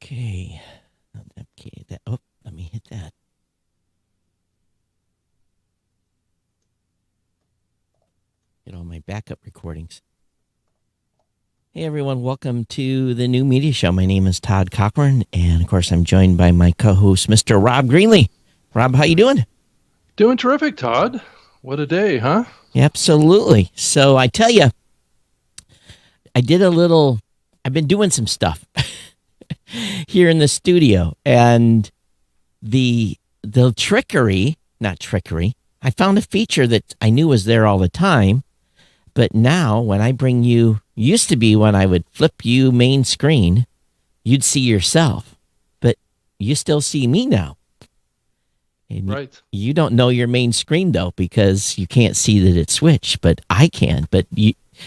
Okay. Okay. Let me hit that. Get all my backup recordings. Hey everyone, welcome to the New Media Show. My name is Todd Cochran, and of course I'm joined by my co-host, Mr. Rob Greenlee. Rob, how you doing? Doing terrific, Todd. What a day, huh? Absolutely. So I tell you, I've been doing some stuff here in the studio, and the not trickery, I found a feature that I knew was there all the time, but now when I bring you, used to be when I would flip you main screen, you'd see yourself, but you still see me now. And right. You don't know your main screen though, because you can't see that it's switched, but I can. But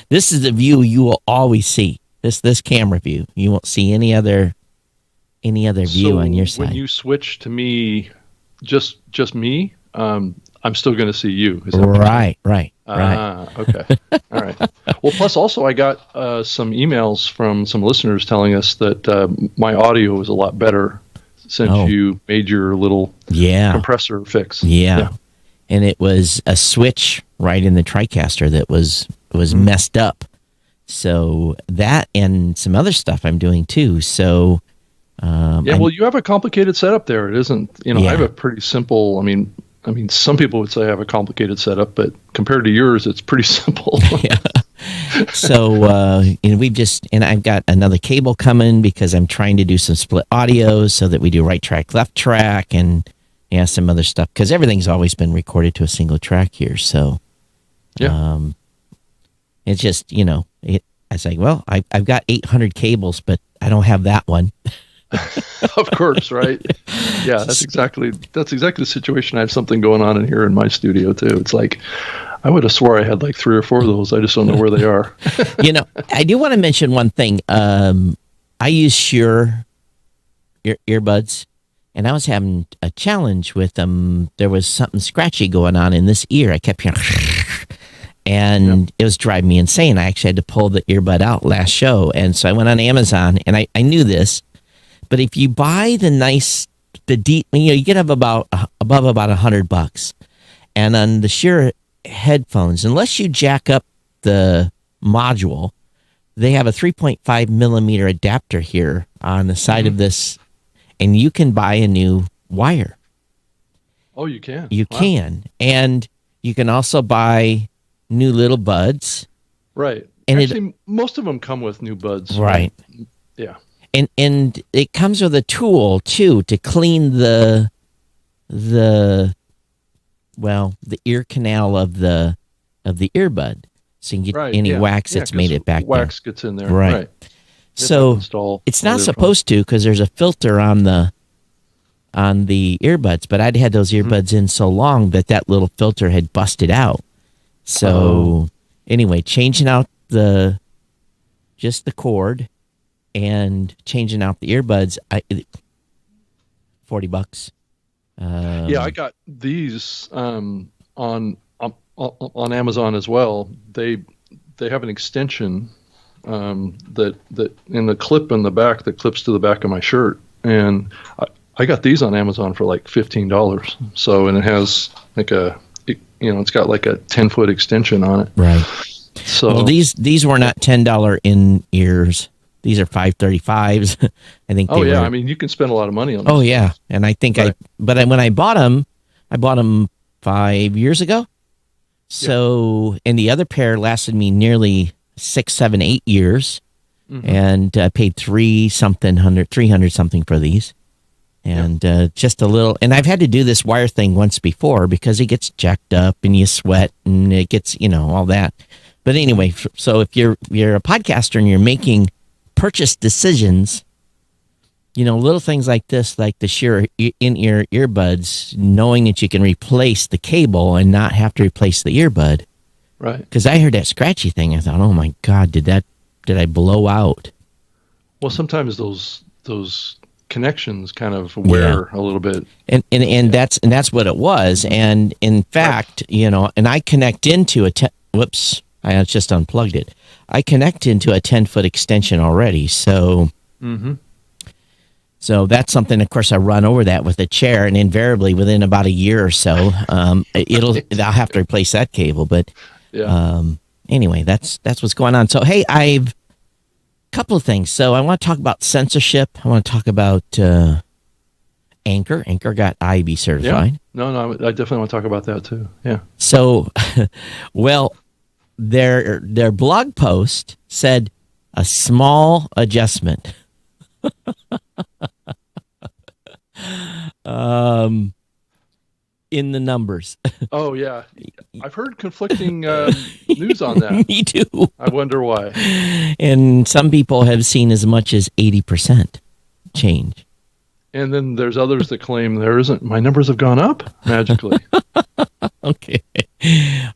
this is the view you will always see. This camera view. You won't see any other view on your side. When you switch to me, just me, I'm still going to see you. Is that right. Okay. All right. Well, plus also I got some emails from some listeners telling us that my audio is a lot better since you made your little compressor fix. Yeah. And it was a switch right in the TriCaster that was messed up. So that and some other stuff I'm doing too. So well, you have a complicated setup there. It isn't, I have a pretty simple, I mean, some people would say I have a complicated setup, but compared to yours, it's pretty simple. Yeah. So, I've got another cable coming because I'm trying to do some split audio so that we do right track, left track, and some other stuff because everything's always been recorded to a single track here. So, it's just, I was like, well, I've got 800 cables, but I don't have that one. Of course, right? Yeah, that's exactly the situation. I have something going on in here in my studio too. It's like I would have swore I had like 3 or 4 of those. I just don't know where they are. I do want to mention one thing. I use Shure earbuds, and I was having a challenge with them. There was something scratchy going on in this ear. I kept hearing, and it was driving me insane. I actually had to pull the earbud out last show, and so I went on Amazon, and I knew this. But if you buy you get up above about $100, and on the Shure headphones, unless you jack up the module, they have a 3.5 millimeter adapter here on the side of this, and you can buy a new wire. Oh, you can? You can. And you can also buy new little buds. Right. And actually, most of them come with new buds. Right. Yeah. And it comes with a tool too to clean the ear canal of the earbud, so you can get any wax that's made it back there. Wax gets in there, right? So it's not supposed to, because there's a filter on the earbuds. But I'd had those earbuds in so long that little filter had busted out. So anyway, changing out just the cord. And changing out the earbuds, $40. I got these on Amazon as well. They have an extension that in the clip in the back that clips to the back of my shirt, and I got these on Amazon for like $15. So, and it has like it's got like a 10-foot extension on it. Right. So these were not $10 in ears. These are $535s. I think. I mean, you can spend a lot of money on them. Oh yeah, and I think when I bought them 5 years ago. So, and the other pair lasted me nearly 6, 7, 8 years, and I paid $300 something for these, and just a little. And I've had to do this wire thing once before because it gets jacked up and you sweat and it gets all that. But anyway, so if you're a podcaster and you're making purchase decisions, little things like this, like the Shure in-ear earbuds, knowing that you can replace the cable and not have to replace the earbud. Right. Because I heard that scratchy thing. I thought, oh my God, did I blow out? Well, sometimes those connections kind of wear a little bit. And that's what it was. And in fact, and I connect into I just unplugged it. I connect into a 10-foot extension already. So So that's something, of course, I run over that with a chair, and invariably within about a year or so, I'll have to replace that cable. But Yeah. anyway, that's what's going on. So hey, I've a couple of things. So I want to talk about censorship. I want to talk about Anchor. Anchor got IAB certified. Yeah. No, I definitely want to talk about that too. Yeah. So, well, their blog post said a small adjustment. In the numbers. Oh yeah, I've heard conflicting news on that. Me too. I wonder why. And some people have seen as much as 80% change. And then there's others that claim there isn't. My numbers have gone up magically. Okay.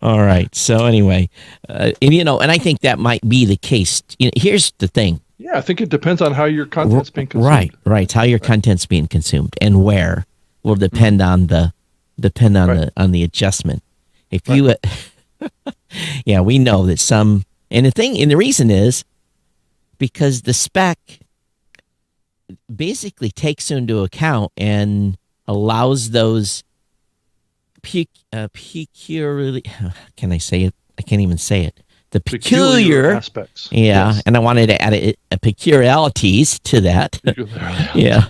All right. So anyway, and I think that might be the case. Here's the thing. Yeah, I think it depends on how your content's being consumed. Right. It's how your content's being consumed and where will depend on the adjustment. If you, yeah, we know that some, and the reason is because the spec basically takes into account and allows those peculiarly, can I say it? I can't even say it. The peculiar aspects. Yeah, yes. And I wanted to add a peculiarities to that. Yeah,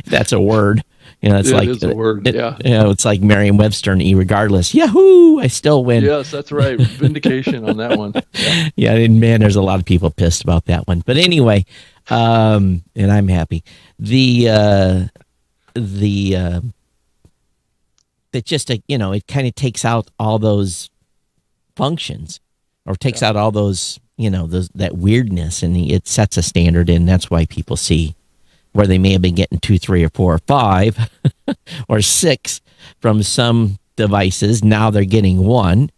that's a word. It's it like is a word. It's like Merriam-Webster and regardless. Yahoo! I still win. Yes, that's right. Vindication on that one. Yeah, and man, there's a lot of people pissed about that one. But anyway, and I'm happy. That just it kind of takes out all those functions, or takes out all those that weirdness, and it sets a standard, and that's why people see where they may have been getting 2, 3, or 4, or 5, or 6 from some devices. Now they're getting 1,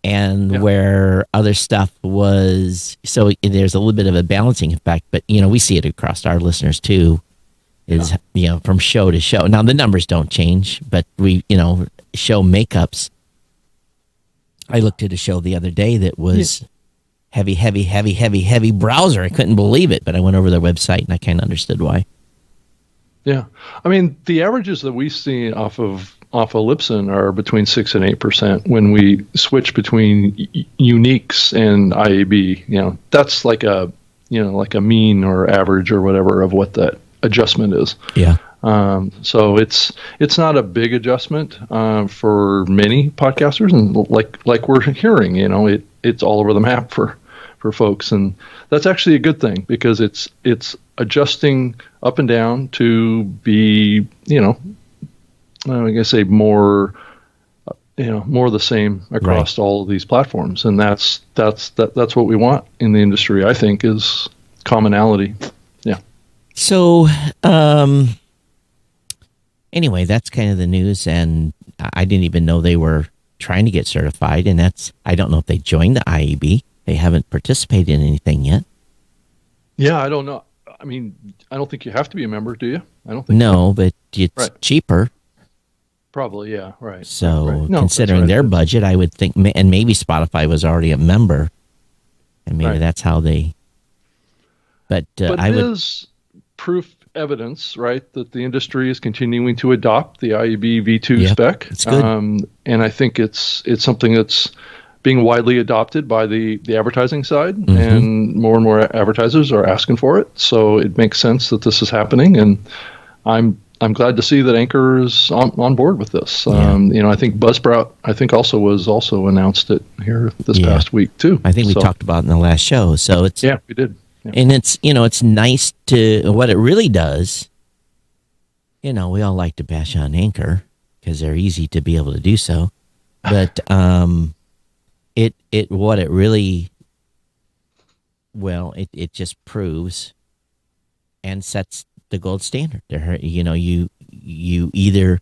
and where other stuff was. So there's a little bit of a balancing effect, but we see it across our listeners too. Is from show to show. Now the numbers don't change, but we show makeups. I looked at a show the other day that was heavy browser. I couldn't believe it, but I went over their website and I kind of understood why. Yeah, I mean the averages that we see off of Libsyn are between 6 and 8% when we switch between uniques and IAB. That's like a mean or average or whatever of what that adjustment is. Yeah. So it's not a big adjustment for many podcasters, and like we're hearing, it's all over the map for folks, and that's actually a good thing because it's adjusting up and down to be I guess say more the same across all of these platforms, and that's what we want in the industry. I think is commonality. Yeah. So anyway, that's kind of the news, and I didn't even know they were trying to get certified, and I don't know if they joined the IAB. They haven't participated in anything yet. Yeah, I don't know. I mean, I don't think you have to be a member, do you? I don't think no, but it's cheaper. Probably, yeah, right. So right. No, considering their budget, I would think, and maybe Spotify was already a member, and maybe that's how they. But it is proof evidence, right, that the industry is continuing to adopt the IAB V2 spec. It's good. And I think it's something that's being widely adopted by the advertising side, and more advertisers are asking for it. So it makes sense that this is happening, and I'm glad to see that Anchor is on board with this. I think Buzzsprout was also announced it here this past week too. I think we talked about it in the last show. So it's we did. Yeah. And it's nice to what it really does. We all like to bash on Anchor because they're easy to be able to do so, but it just proves and sets the gold standard. You either,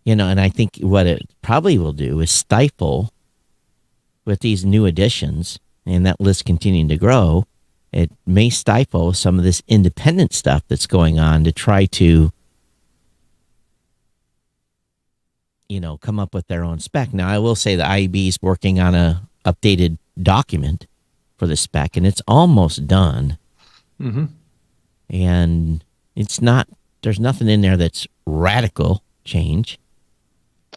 and I think what it probably will do is stifle with these new additions and that list continuing to grow. It may stifle some of this independent stuff that's going on to try to, come up with their own spec. Now, I will say the IAB is working on a updated document for the spec, and it's almost done. Mm-hmm. And, It's not. There's nothing in there that's radical change.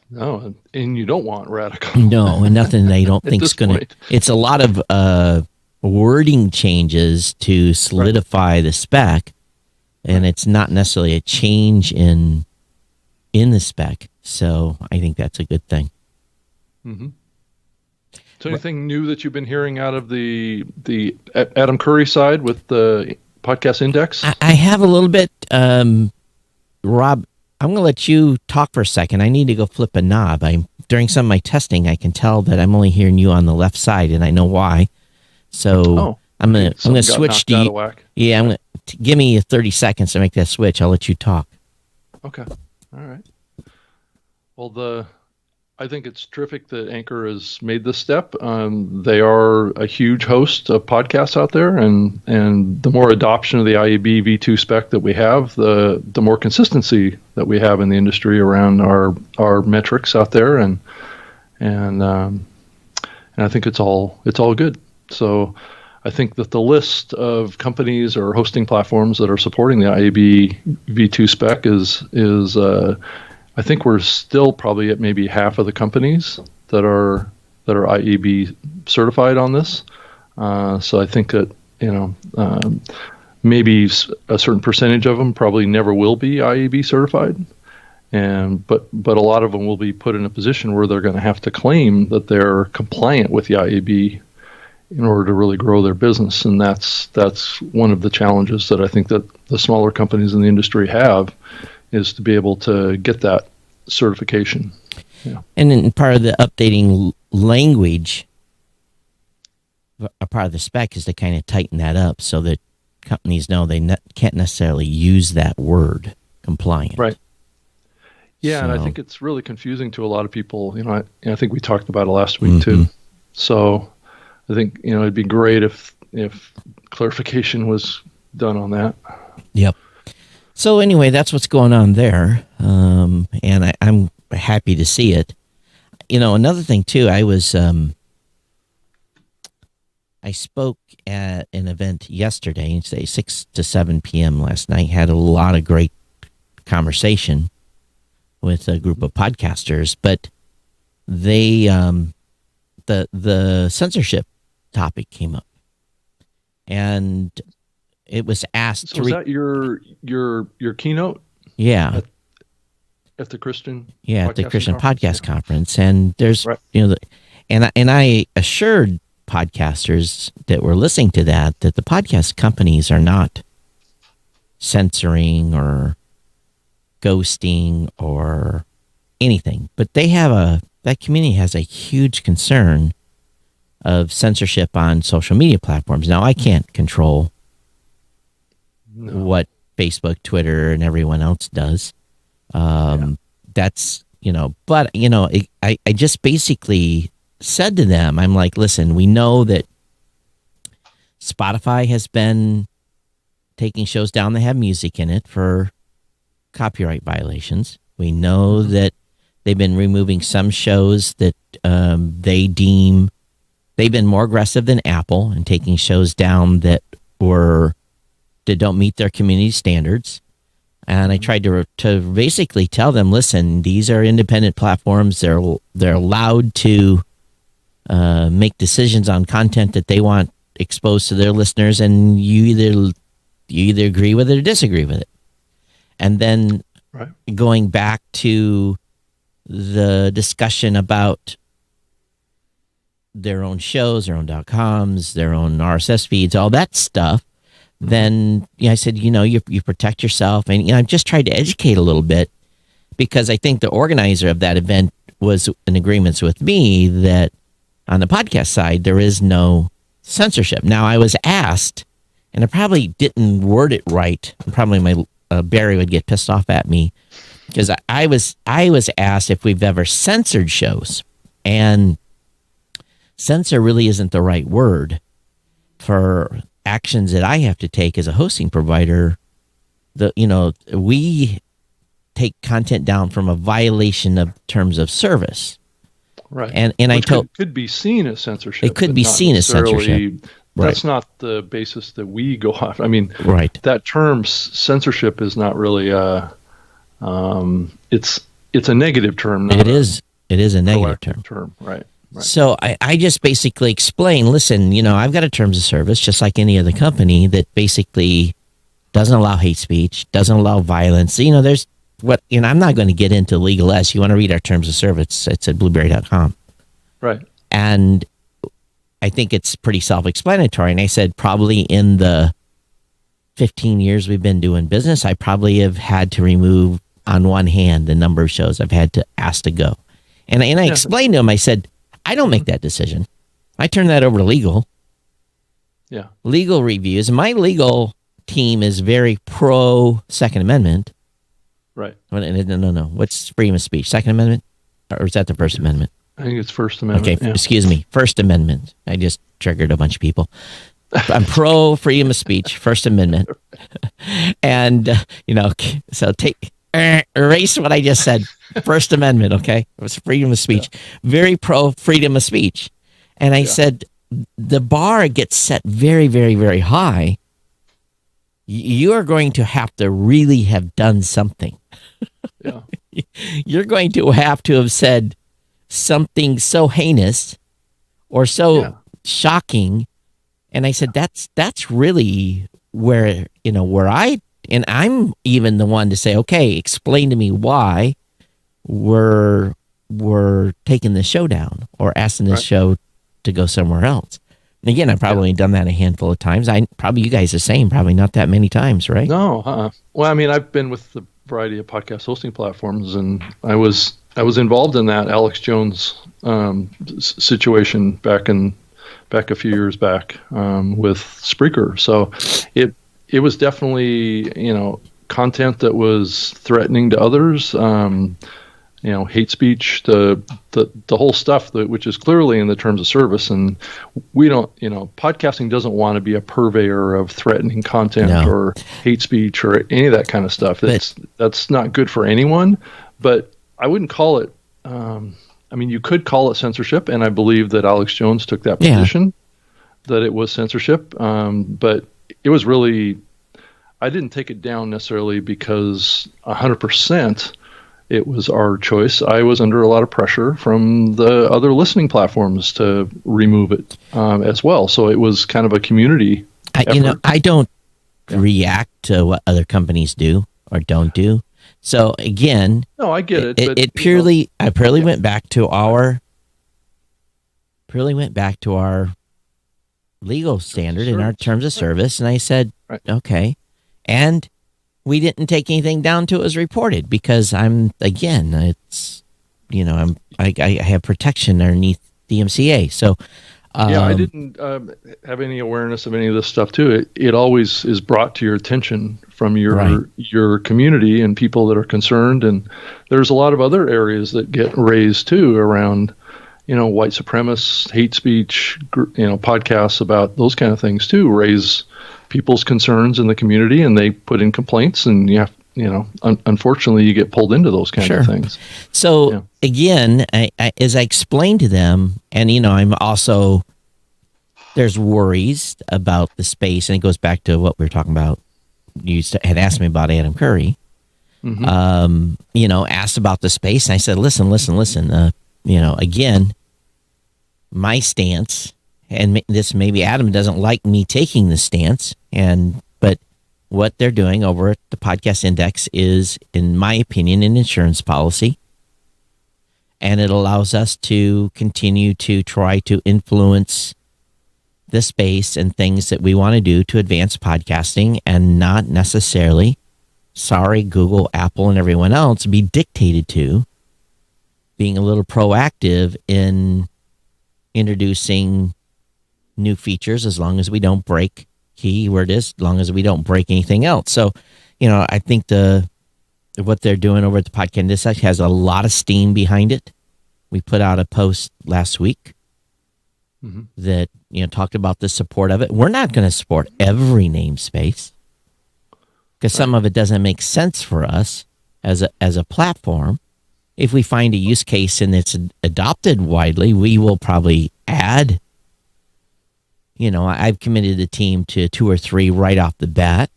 No, and you don't want radical. No, and nothing they don't At think's this going to. point. It's a lot of wording changes to solidify the spec, and it's not necessarily a change in the spec. So I think that's a good thing. Mm-hmm. So anything new that you've been hearing out of the Adam Curry side with the podcast index? I have a little bit. Rob, I'm going to let you talk for a second. I need to go flip a knob. During some of my testing, I can tell that I'm only hearing you on the left side, and I know why. So I'm going to switch to you. Yeah, I'm going to give me 30 seconds to make that switch. I'll let you talk. Okay. All right. Well, I think it's terrific that Anchor has made this step. They are a huge host of podcasts out there, and the more adoption of the IAB V2 spec that we have, the more consistency that we have in the industry around our metrics out there, and I think it's all good. So I think that the list of companies or hosting platforms that are supporting the IAB V2 spec is I think we're still probably at maybe half of the companies that are IAB certified on this. So I think that maybe a certain percentage of them probably never will be IAB certified, but a lot of them will be put in a position where they're going to have to claim that they're compliant with the IAB in order to really grow their business, and that's one of the challenges that I think that the smaller companies in the industry have, is to be able to get that certification. Yeah. And then part of the updating language, a part of the spec is to kind of tighten that up so that companies know they can't necessarily use that word, compliant. Right. Yeah, and I think it's really confusing to a lot of people. I think we talked about it last week too. So I think it'd be great if clarification was done on that. Yep. So anyway, that's what's going on there, and I'm happy to see it. Another thing too, I spoke at an event yesterday, say 6 to 7 p.m. last night. Had a lot of great conversation with a group of podcasters, but they the censorship topic came up, and it was asked. So was that your keynote? Yeah, at the Christian. Yeah, at the Christian Podcast Conference, and there's and I assured podcasters that were listening to that the podcast companies are not censoring or ghosting or anything, but that community has a huge concern of censorship on social media platforms. Now, I can't control what Facebook, Twitter, and everyone else does. That's, but, I just basically said to them, I'm like, listen, we know that Spotify has been taking shows down that have music in it for copyright violations. We know that they've been removing some shows that they deem they've been more aggressive than Apple and taking shows down that don't meet their community standards. And I tried to basically tell them, listen, these are independent platforms. They're allowed to make decisions on content that they want exposed to their listeners, and you either agree with it or disagree with it. And then going back to the discussion about their own shows, their own .coms, their own RSS feeds, all that stuff, then I said, you protect yourself. And I've just tried to educate a little bit, because I think the organizer of that event was in agreement with me that on the podcast side, there is no censorship. Now, I was asked, and I probably didn't word it right, and probably my Barry would get pissed off at me, because I was asked if we've ever censored shows, and censor really isn't the right word for actions that I have to take as a hosting provider. We take content down from a violation of terms of service. Right. And I told could be seen as censorship. It could be seen as censorship. that's not the basis that we go off. I mean, Right. that term censorship is not really it's a negative term. Not It is a negative term. Right. So I just basically explain, listen, I've got a terms of service just like any other company that basically doesn't allow hate speech, doesn't allow violence. There's I'm not going to get into legal S. You want to read our terms of service, it's at blueberry.com. Right. And I think it's pretty self-explanatory. And I said, probably in the 15 years we've been doing business, I probably have had to remove on one hand the number of shows I've had to ask to go. And I explained to him, I said, I don't make that decision. I turn that over to legal. Yeah. Legal reviews. My legal team is very pro Second Amendment. Right. No. What's freedom of speech? Second Amendment? Or is that the First Amendment? I think it's First Amendment. Okay, Excuse me. First Amendment. I just triggered a bunch of people. I'm pro freedom of speech, First Amendment. And, so erase what I just said. First Amendment, okay? It was freedom of speech. Yeah. Very pro freedom of speech. And I said, the bar gets set very, very, very high. You are going to have to really have done something. Yeah. You're going to have said something so heinous or so shocking. And I said, that's really where and I'm even the one to say, okay, explain to me why we're taking the show down or asking this show to go somewhere else. And again, I've probably done that a handful of times. Probably you guys the same, probably not that many times, right? No. Well, I mean, I've been with the variety of podcast hosting platforms, and I was involved in that Alex Jones situation back a few years back with Spreaker. So it was definitely content that was threatening to others. Hate speech, the whole stuff which is clearly in the terms of service, and we don't, podcasting doesn't want to be a purveyor of threatening content or hate speech or any of that kind of stuff. That's not good for anyone. But I wouldn't call it. You could call it censorship, and I believe that Alex Jones took that position that it was censorship. But it was really, I didn't take it down necessarily because 100%. It was our choice. I was under a lot of pressure from the other listening platforms to remove it as well. So it was kind of a community effort. I don't react to what other companies do or don't do. So again, no, I get it. I purely went back to our legal standard in our terms of service, and I said, okay, and we didn't take anything down till it was reported because I have protection underneath DMCA. So, I didn't have any awareness of any of this stuff too. It always is brought to your attention from your community and people that are concerned. And there's a lot of other areas that get raised too around, white supremacists, hate speech, podcasts about those kind of things too, raise people's concerns in the community, and they put in complaints, and unfortunately you get pulled into those kinds of things. So again, as I explained to them, and I'm also, there's worries about the space, and it goes back to what we were talking about. You had asked me about Adam Curry, asked about the space, and I said, listen, again, my stance, and this maybe Adam doesn't like me taking the stance, but what they're doing over at the Podcast Index is, in my opinion, an insurance policy, and it allows us to continue to try to influence the space and things that we want to do to advance podcasting, and not necessarily, Google, Apple, and everyone else, be dictated to. Being a little proactive in introducing new features, as long as we don't break as long as we don't break anything else. So, I think what they're doing over at the Podcast Index has a lot of steam behind it. We put out a post last week that talked about the support of it. We're not going to support every namespace because some of it doesn't make sense for us as a platform. If we find a use case and it's adopted widely, we will probably add I've committed the team to 2 or 3 right off the bat.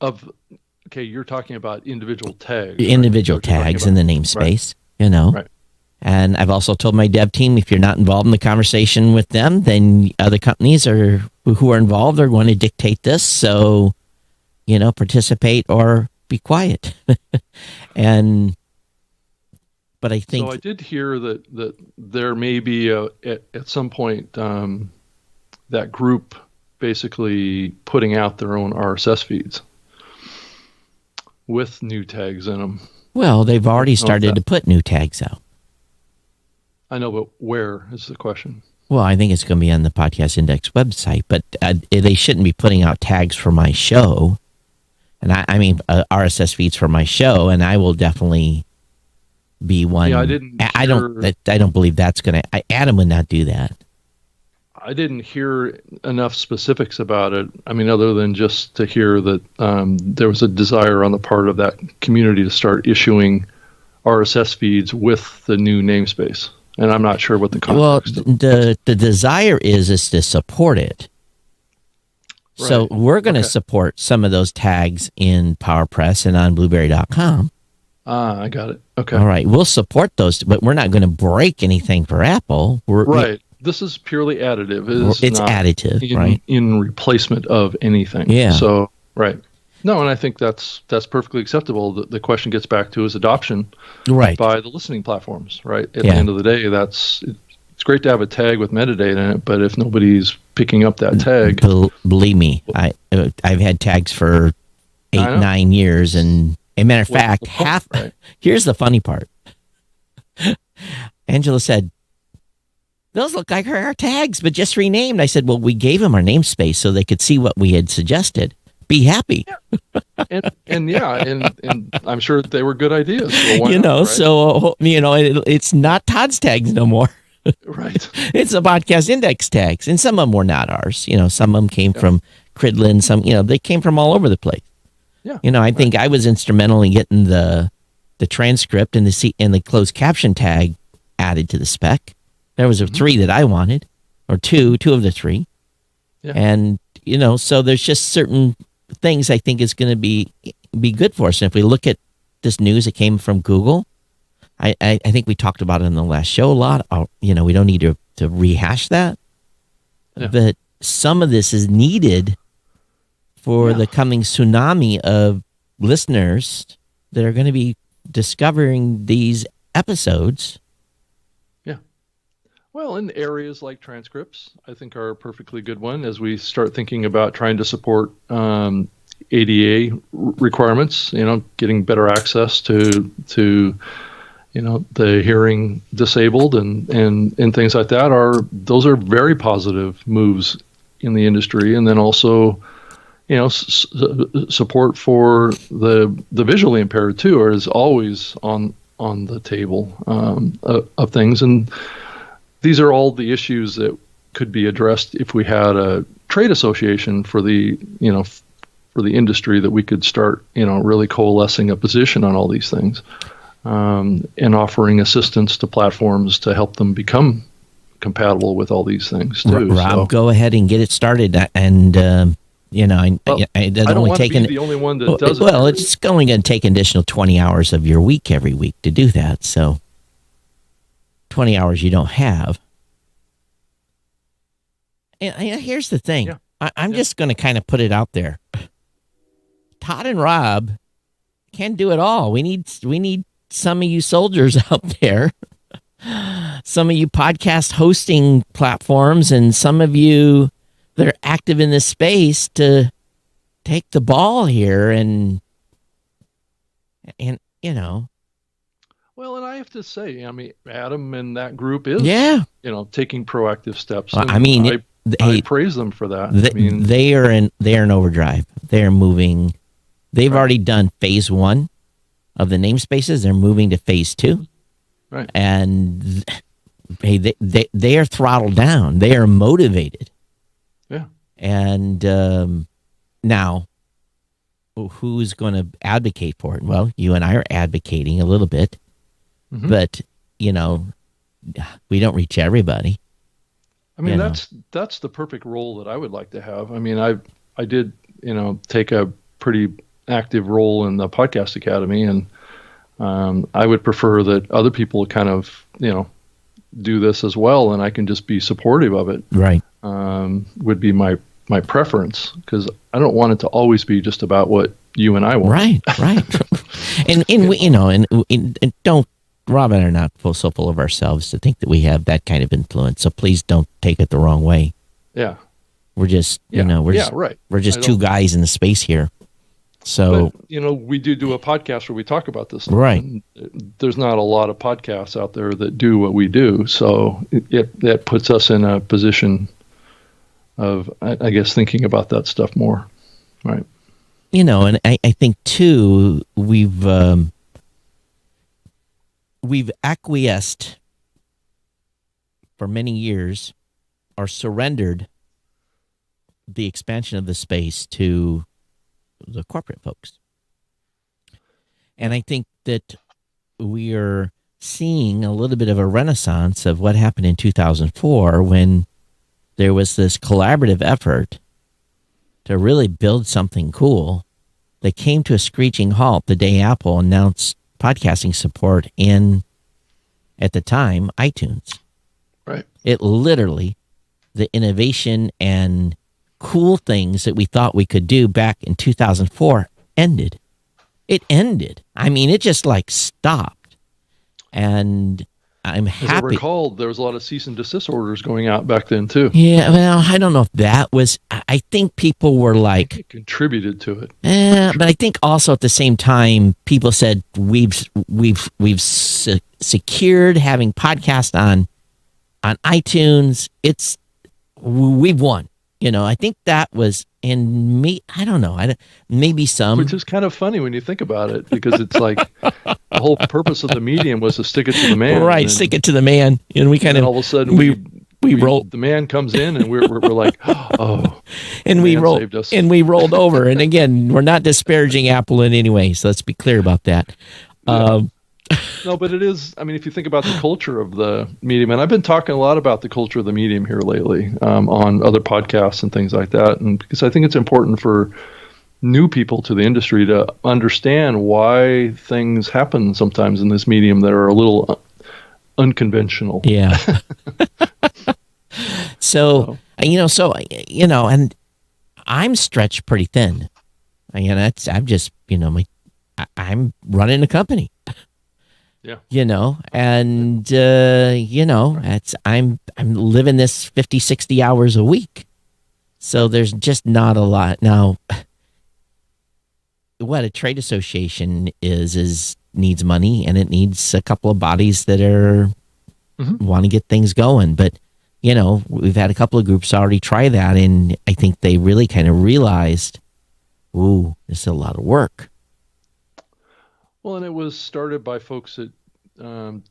Okay, you're talking about individual tags. Individual tags in the namespace, Right. And I've also told my dev team, if you're not involved in the conversation with them, then other companies who are involved are going to dictate this. So, participate or be quiet. But I think... So I did hear that there may be at some point that group basically putting out their own RSS feeds with new tags in them. Well, they've already started to put new tags out. I know, but where is the question? Well, I think it's going to be on the Podcast Index website, but they shouldn't be putting out tags for my show. And I mean RSS feeds for my show, and I will definitely be one. Yeah, I don't believe that's going to... Adam would not do that. I didn't hear enough specifics about it. I mean, other than just to hear that there was a desire on the part of that community to start issuing RSS feeds with the new namespace. And I'm not sure what the context is. Well, the desire is to support it. Right. So we're going to support some of those tags in PowerPress and on Blueberry.com. I got it. Okay. All right. We'll support those, but we're not going to break anything for Apple. This is purely additive. It's additive, right? In replacement of anything. Yeah. So, right. No, and I think that's perfectly acceptable. The question gets back to is adoption by the listening platforms, right? At the end of the day, it's great to have a tag with metadata in it, but if nobody's picking up that tag... Believe me, I've had tags for 8-9 years, and a matter of fact, here's the funny part. Angela said, those look like our tags, but just renamed. I said, well, we gave them our namespace so they could see what we had suggested. Be happy. Yeah. And I'm sure they were good ideas. So it's not Todd's tags no more. Right. It's the Podcast Index tags, and some of them were not ours. Some of them came from Cridlin. Some, they came from all over the place. Yeah. I think I was instrumental in getting the transcript and the closed caption tag added to the spec. There was 3 that I wanted, or two of the 3. Yeah. And, so there's just certain things I think is going to be good for us. And if we look at this news that came from Google, I think we talked about it in the last show a lot. We don't need to rehash that. Yeah. But some of this is needed for the coming tsunami of listeners that are going to be discovering these episodes. Well, in areas like transcripts, I think are a perfectly good one as we start thinking about trying to support ADA requirements, getting better access to the hearing disabled and things like that those are very positive moves in the industry. And then also, support for the visually impaired too is always on the table of things. And these are all the issues that could be addressed if we had a trade association for the industry that we could start, really coalescing a position on all these things, and offering assistance to platforms to help them become compatible with all these things too. Rob, go ahead and get it started. And, I don't want to be the only one that does it. Well, it's only going to take an additional 20 hours of your week every week to do that. So 20 hours you don't have. And here's the thing. Yeah. I'm just going to kind of put it out there. Todd and Rob can't do it all. We need some of you soldiers out there, some of you podcast hosting platforms, and some of you that are active in this space to take the ball here and. Well, and I have to say, Adam and that group is, taking proactive steps. I praise them for that. They are in overdrive. They are moving. They've already done phase 1 of the namespaces. They're moving to phase 2. Right. And they are throttled down. They are motivated. Yeah. And now, who's going to advocate for it? Well, you and I are advocating a little bit. Mm-hmm. But, we don't reach everybody. I mean, that's the perfect role that I would like to have. I mean, I did, take a pretty active role in the Podcast Academy, and I would prefer that other people kind of, do this as well, and I can just be supportive of it. Right. Would be my preference, because I don't want it to always be just about what you and I want. Right. and we, and don't, Rob and I are not so full of ourselves to think that we have that kind of influence. So please don't take it the wrong way. Yeah. We're just, right. We're just two guys in the space here. So, but, we do a podcast where we talk about this stuff. Right. There's not a lot of podcasts out there that do what we do. So that puts us in a position of, I guess, thinking about that stuff more. Right. And I think too, we've acquiesced for many years, or surrendered the expansion of the space to the corporate folks. And I think that we are seeing a little bit of a renaissance of what happened in 2004, when there was this collaborative effort to really build something cool that came to a screeching halt the day Apple announced podcasting support in, at the time, iTunes. Right. It literally, the innovation and cool things that we thought we could do back in 2004 ended. It ended. I mean, it just stopped. And I'm happy. As I recall, there was a lot of cease and desist orders going out back then too. Yeah, well, I don't know if that was, I think people were it contributed to it. But I think also at the same time, people said we've secured having podcasts on iTunes. We've won. I think that was, and me, I don't know, maybe some. Which is kind of funny when you think about it, because it's like the whole purpose of the medium was to stick it to the man. Right, stick it to the man. And we kind of, all of a sudden we rolled. The man comes in and we're like, oh. And we rolled, and we rolled over. And again, we're not disparaging Apple in any way, so let's be clear about that. Yeah. No, but it is. I mean, if you think about the culture of the medium, and I've been talking a lot about the culture of the medium here lately on other podcasts and things like that, and because I think it's important for new people to the industry to understand why things happen sometimes in this medium that are a little unconventional. Yeah. So, and I'm stretched pretty thin. I'm just, I'm running a company. Yeah. And I'm living this 50, 60 hours a week. So there's just not a lot. Now, what a trade association is needs money, and it needs a couple of bodies that are want to get things going. But, we've had a couple of groups already try that, and I think they really kind of realized, ooh, this is a lot of work. Well, and it was started by folks that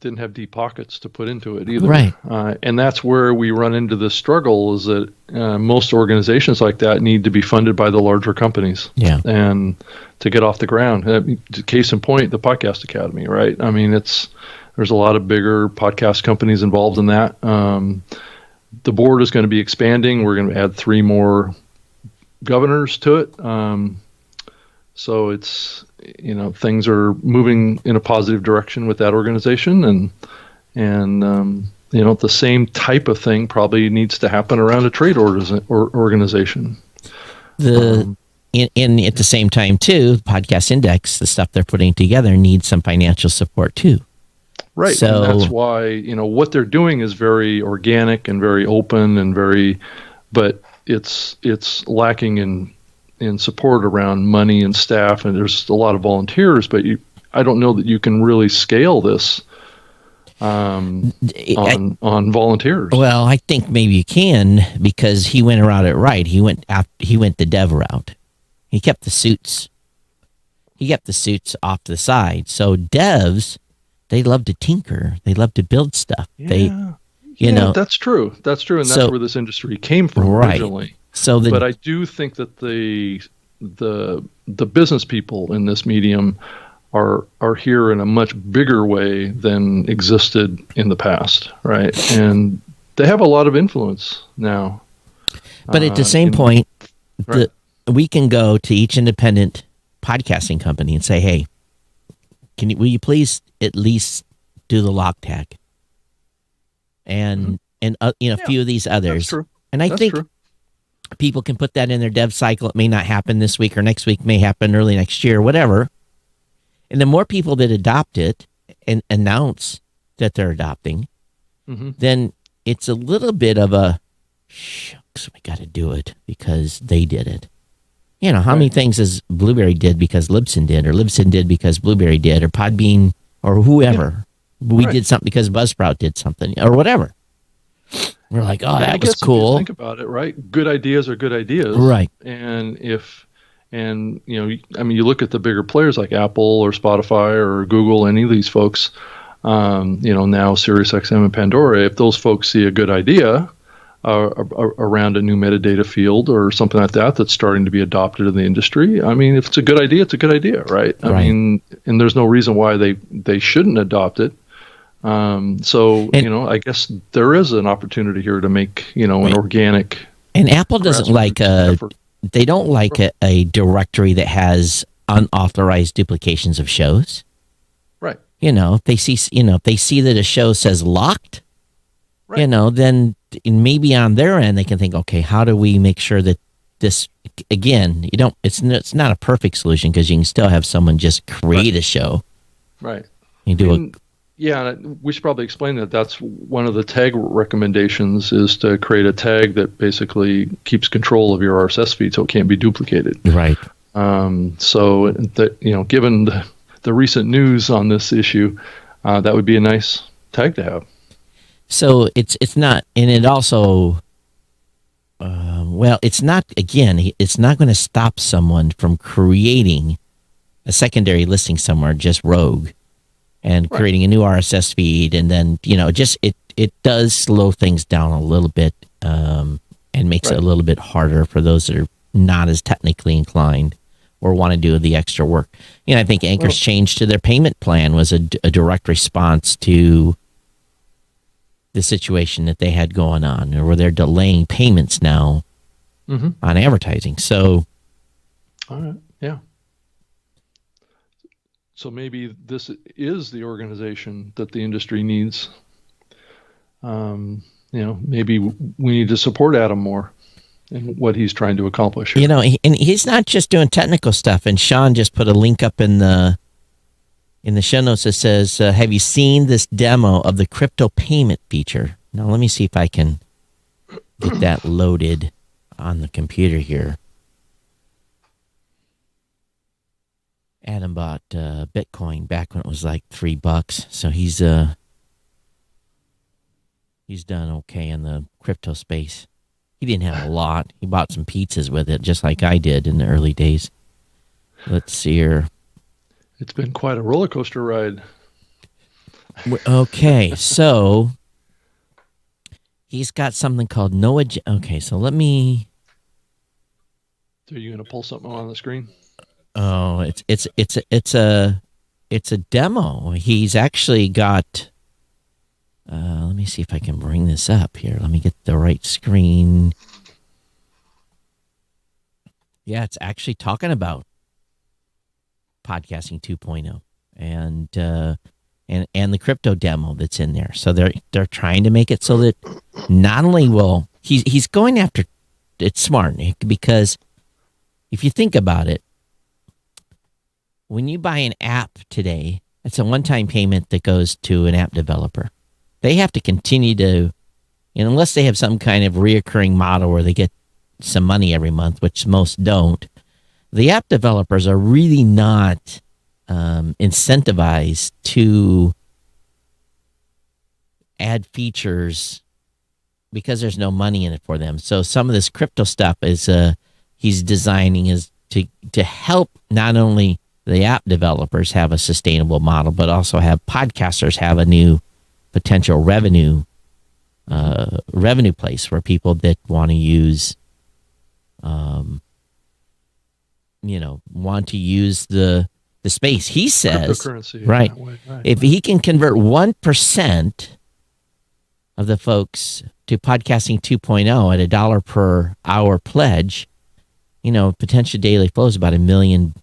didn't have deep pockets to put into it either. Right. And that's where we run into the struggle, is that most organizations like that need to be funded by the larger companies. Yeah. And to get off the ground. Case in point, the Podcast Academy, right? I mean, there's a lot of bigger podcast companies involved in that. The board is going to be expanding. We're going to add 3 more governors to it. So it's, things are moving in a positive direction with that organization, and the same type of thing probably needs to happen around a trade organization. And at the same time too, Podcast Index, the stuff they're putting together, needs some financial support too. Right. So, and that's why, what they're doing is very organic and very open and but it's lacking in support around money and staff, and there's a lot of volunteers, but I don't know that you can really scale this on volunteers. Well, I think maybe you can, because he went around it right. He went the dev route. He kept the suits. He kept the suits off to the side. So devs, they love to tinker. They love to build stuff. Yeah. That's true. And that's where this industry came from originally. But I do think that the business people in this medium are here in a much bigger way than existed in the past, right? And they have a lot of influence now. But at the same point, right. we can go to each independent podcasting company and say, "Hey, will you please at least do the log tag?" And a few of these others. That's true. And I think people can put that in their dev cycle. It may not happen this week or next week, may happen early next year, whatever. And the more people that adopt it and announce that they're adopting, then it's a little bit of a, shucks, we got to do it because they did it. You know, how many things has Blueberry did because Libsyn did, or Libsyn did because Blueberry did, or Podbean, or whoever. Yeah. We did something because Buzzsprout did something, or whatever. We're like, oh, that was cool. Think about it, right? Good ideas are good ideas. Right. And you look at the bigger players like Apple or Spotify or Google, any of these folks, now SiriusXM and Pandora, if those folks see a good idea around a new metadata field or something like that that's starting to be adopted in the industry, I mean, if it's a good idea, it's a good idea, right? I mean, and there's no reason why they shouldn't adopt it. I guess there is an opportunity here to make, an organic. And Apple doesn't like they don't like a directory that has unauthorized duplications of shows. Right. If they see that a show says locked, then maybe on their end they can think, okay, how do we make sure that this, again, it's not a perfect solution because you can still have someone just create a show. Right. You do Yeah, we should probably explain that. That's one of the tag recommendations, is to create a tag that basically keeps control of your RSS feed so it can't be duplicated. Right. So that, given the recent news on this issue, that would be a nice tag to have. So it's not, and it also, it's not going to stop someone from creating a secondary listing somewhere just rogue and creating a new RSS feed, and then it does slow things down a little bit, and makes it a little bit harder for those that are not as technically inclined or want to do the extra work. I think Anchor's change to their payment plan was a direct response to the situation that they had going on, or where they're delaying payments now on advertising. So, all right, yeah. So maybe this is the organization that the industry needs. Maybe we need to support Adam more in what he's trying to accomplish here. And he's not just doing technical stuff. And Sean just put a link up in the show notes that says, have you seen this demo of the crypto payment feature? Now, let me see if I can get that loaded on the computer here. Adam bought Bitcoin back when it was like $3, so he's done okay in the crypto space. He didn't have a lot. He bought some pizzas with it, just like I did in the early days. Let's see here. It's been quite a roller coaster ride. Okay, so he's got something called Okay, so let me. So are you going to pull something on the screen? Oh, it's a demo. He's actually got. Let me see if I can bring this up here. Let me get the right screen. Yeah, it's actually talking about podcasting 2.0 and the crypto demo that's in there. So they're trying to make it so that not only will he's going after. It's smart, Nick, because if you think about it. When you buy an app today, it's a one-time payment that goes to an app developer. They have to continue to, unless they have some kind of reoccurring model where they get some money every month, which most don't, the app developers are really not incentivized to add features because there's no money in it for them. So some of this crypto stuff is he's designing is to help not only the app developers have a sustainable model, but also have podcasters have a new potential revenue place for people that want to use, want to use the space. He says, right, if he can convert 1% of the folks to Podcasting 2.0 at $1 per hour pledge, potential daily flow is about $1 million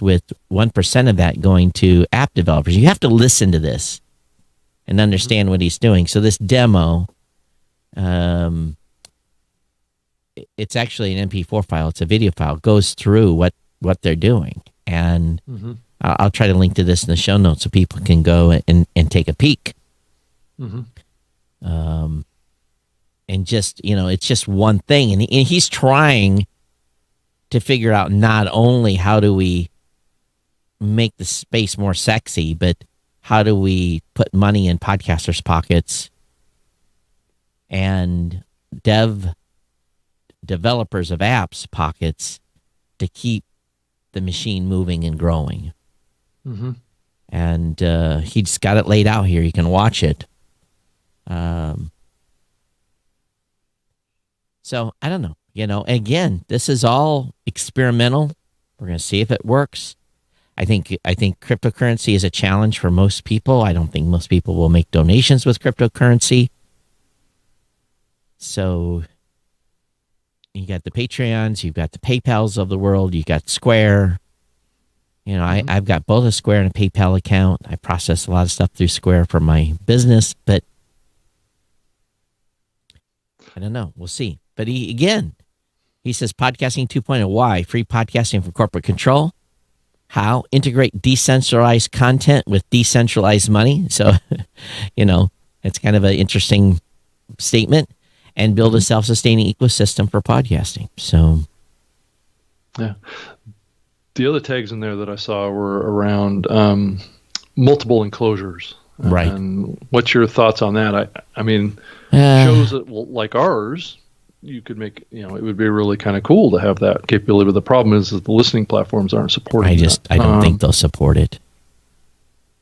with 1% of that going to app developers. You have to listen to this and understand what he's doing. So this demo, it's actually an MP4 file. It's a video file. It goes through what they're doing. And I'll try to link to this in the show notes so people can go and take a peek. And just, it's just one thing. And he's trying to figure out not only how do we make the space more sexy, but how do we put money in podcasters' pockets and developers of apps' pockets to keep the machine moving and growing. And he's got it laid out here. You can watch it. So I don't know. Again, this is all experimental. We're going to see if it works. I think cryptocurrency is a challenge for most people. I don't think most people will make donations with cryptocurrency. So you got the Patreons, you've got the PayPals of the world, you got Square. I've got both a Square and a PayPal account. I process a lot of stuff through Square for my business, but I don't know. We'll see. But he says Podcasting 2.0, why? Free podcasting from corporate control. How? Integrate decentralized content with decentralized money. So, it's kind of an interesting statement. And build a self-sustaining ecosystem for podcasting. So, yeah. The other tags in there that I saw were around multiple enclosures. Right. And what's your thoughts on that? I mean, shows that like ours, you could make, it would be really kind of cool to have that capability. But the problem is that the listening platforms aren't supporting I don't think they'll support it.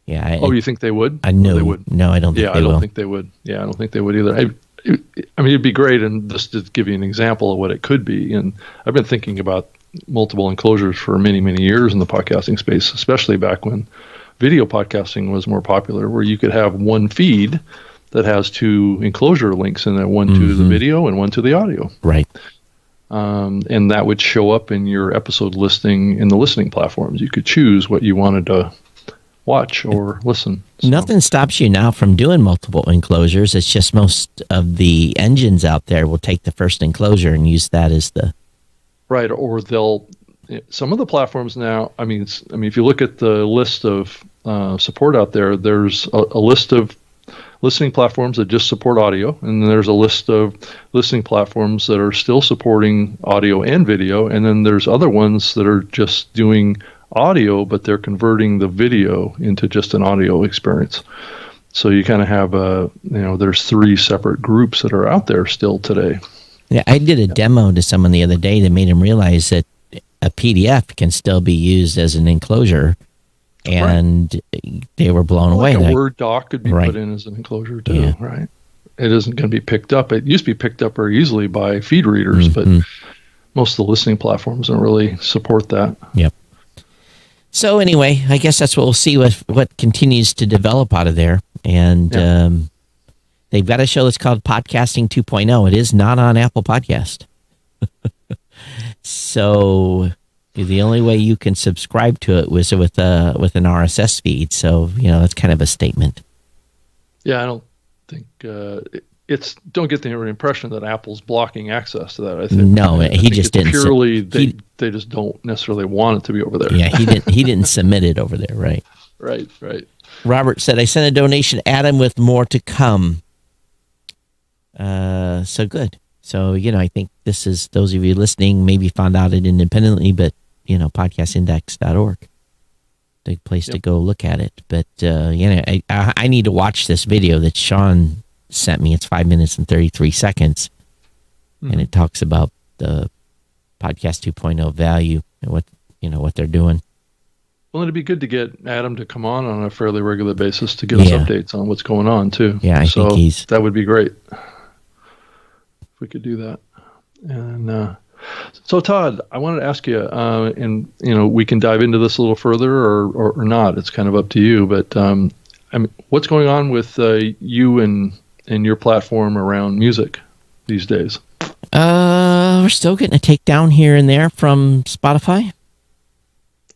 Yeah. You think they would? I know they would. No, I don't think they will. I don't think they would. Yeah, I don't think they would either. I mean, it'd be great, and just to give you an example of what it could be. And I've been thinking about multiple enclosures for many, many years in the podcasting space, especially back when video podcasting was more popular, where you could have one feed that has two enclosure links in there, one to the video and one to the audio. Right. And that would show up in your episode listing in the listening platforms. You could choose what you wanted to watch or listen. So. Nothing stops you now from doing multiple enclosures. It's just most of the engines out there will take the first enclosure and use that as the... Right, or some of the platforms now, I mean, if you look at the list of support out there, there's a list of listening platforms that just support audio, and then there's a list of listening platforms that are still supporting audio and video, and then there's other ones that are just doing audio, but they're converting the video into just an audio experience. So you kind of have there's three separate groups that are out there still today. Yeah, I did a demo to someone the other day that made him realize that a PDF can still be used as an enclosure, and they were blown away. A Word doc could be put in as an enclosure too, right? It isn't going to be picked up. It used to be picked up very easily by feed readers, but most of the listening platforms don't really support that. Yep. So anyway, I guess that's what we'll see what continues to develop out of there. And they've got a show that's called Podcasting 2.0. It is not on Apple Podcast. So the only way you can subscribe to it was with an RSS feed. So, that's kind of a statement. Yeah, I don't think don't get the impression that Apple's blocking access to that. I think he just didn't. Purely, they just don't necessarily want it to be over there. Yeah, he didn't submit it over there, right? Right. Robert said, "I sent a donation, Adam, with more to come." So good. So I think this is those of you listening maybe found out it independently, but podcastindex.org, the place to go look at it. But I need to watch this video that Sean sent me. It's 5 minutes and 33 seconds, and it talks about the Podcast 2.0 value and what they're doing. Well, it'd be good to get Adam to come on a fairly regular basis to give us updates on what's going on too. Yeah, I think that would be great if we could do that. And so, Todd, I wanted to ask you, and we can dive into this a little further or not. It's kind of up to you. But what's going on with you and and your platform around music these days? We're still getting a takedown here and there from Spotify.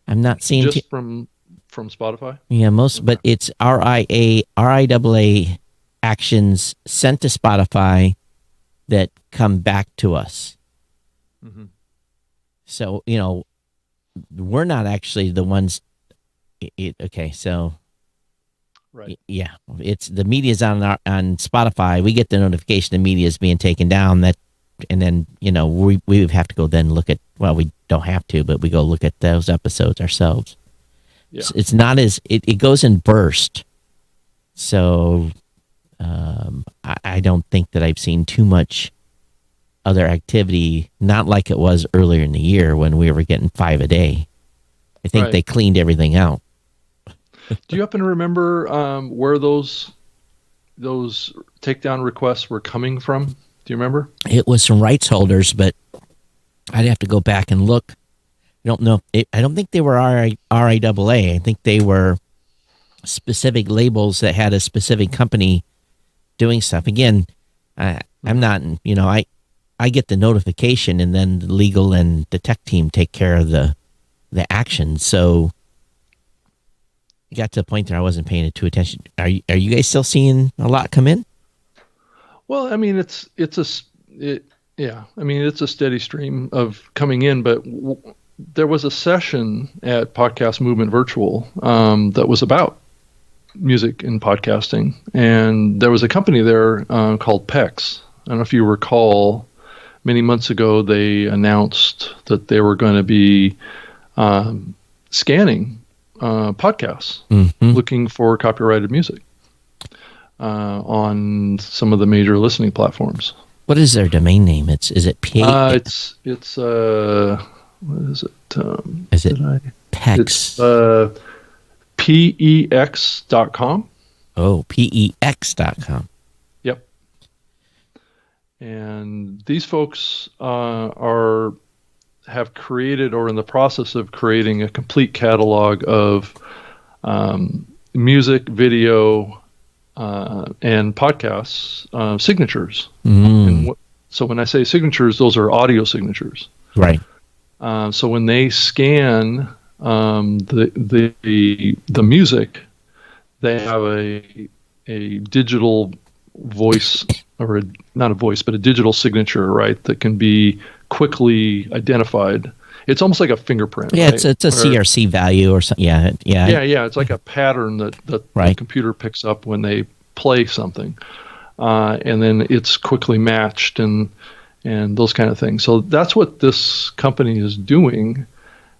I'm not seeing Just from Spotify. Yeah, most, but it's RIAA actions sent to Spotify that come back to us. Mm-hmm. So, we're not actually the ones. Okay, so right, yeah, it's the media's on Spotify. We get the notification the media is being taken down. That, and then we have to go then look at. Well, we don't have to, but we go look at those episodes ourselves. Yeah. It's not as it goes in burst. So I don't think that I've seen too much other activity, not like it was earlier in the year when we were getting 5 a day. I think they cleaned everything out. Do you happen to remember where those takedown requests were coming from? Do you remember? It was from rights holders, but I'd have to go back and look. I don't know. I don't think they were RIAA. I think they were specific labels that had a specific company doing stuff. Again, I'm not, I get the notification, and then the legal and the tech team take care of the action. So it got to the point there I wasn't paying it too attention. Are you guys still seeing a lot come in? Well, I mean, it's a steady stream of coming in, but there was a session at Podcast Movement Virtual that was about music and podcasting, and there was a company there called PEX. I don't know if you recall, many months ago they announced that they were going to be scanning podcasts, looking for copyrighted music on some of the major listening platforms. What is their domain name? Is it P? It's what is it? Is it PEX? It's PEX.com. Oh, PEX.com. Yep. And these folks have created, or in the process of creating, a complete catalog of music, video, and podcasts signatures. And so when I say signatures, those are audio signatures. Right. So when they scan the music, they have a digital voice, or not a voice, but a digital signature, right, that can be quickly identified. It's almost like a fingerprint. Yeah, right? it's a CRC value or something. Yeah. It's like a pattern that the computer picks up when they play something, and then it's quickly matched and those kind of things. So that's what this company is doing.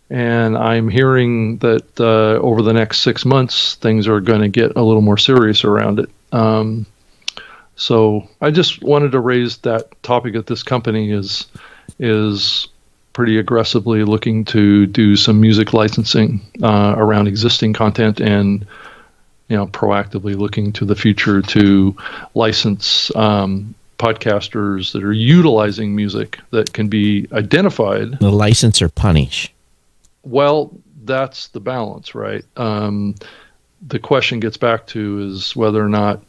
And I'm hearing that over the next 6 months, things are going to get a little more serious around it. So I just wanted to raise that topic that this company is pretty aggressively looking to do some music licensing around existing content, and proactively looking to the future to license podcasters that are utilizing music that can be identified. The license or punish? Well, that's the balance, right? The question gets back to is whether or not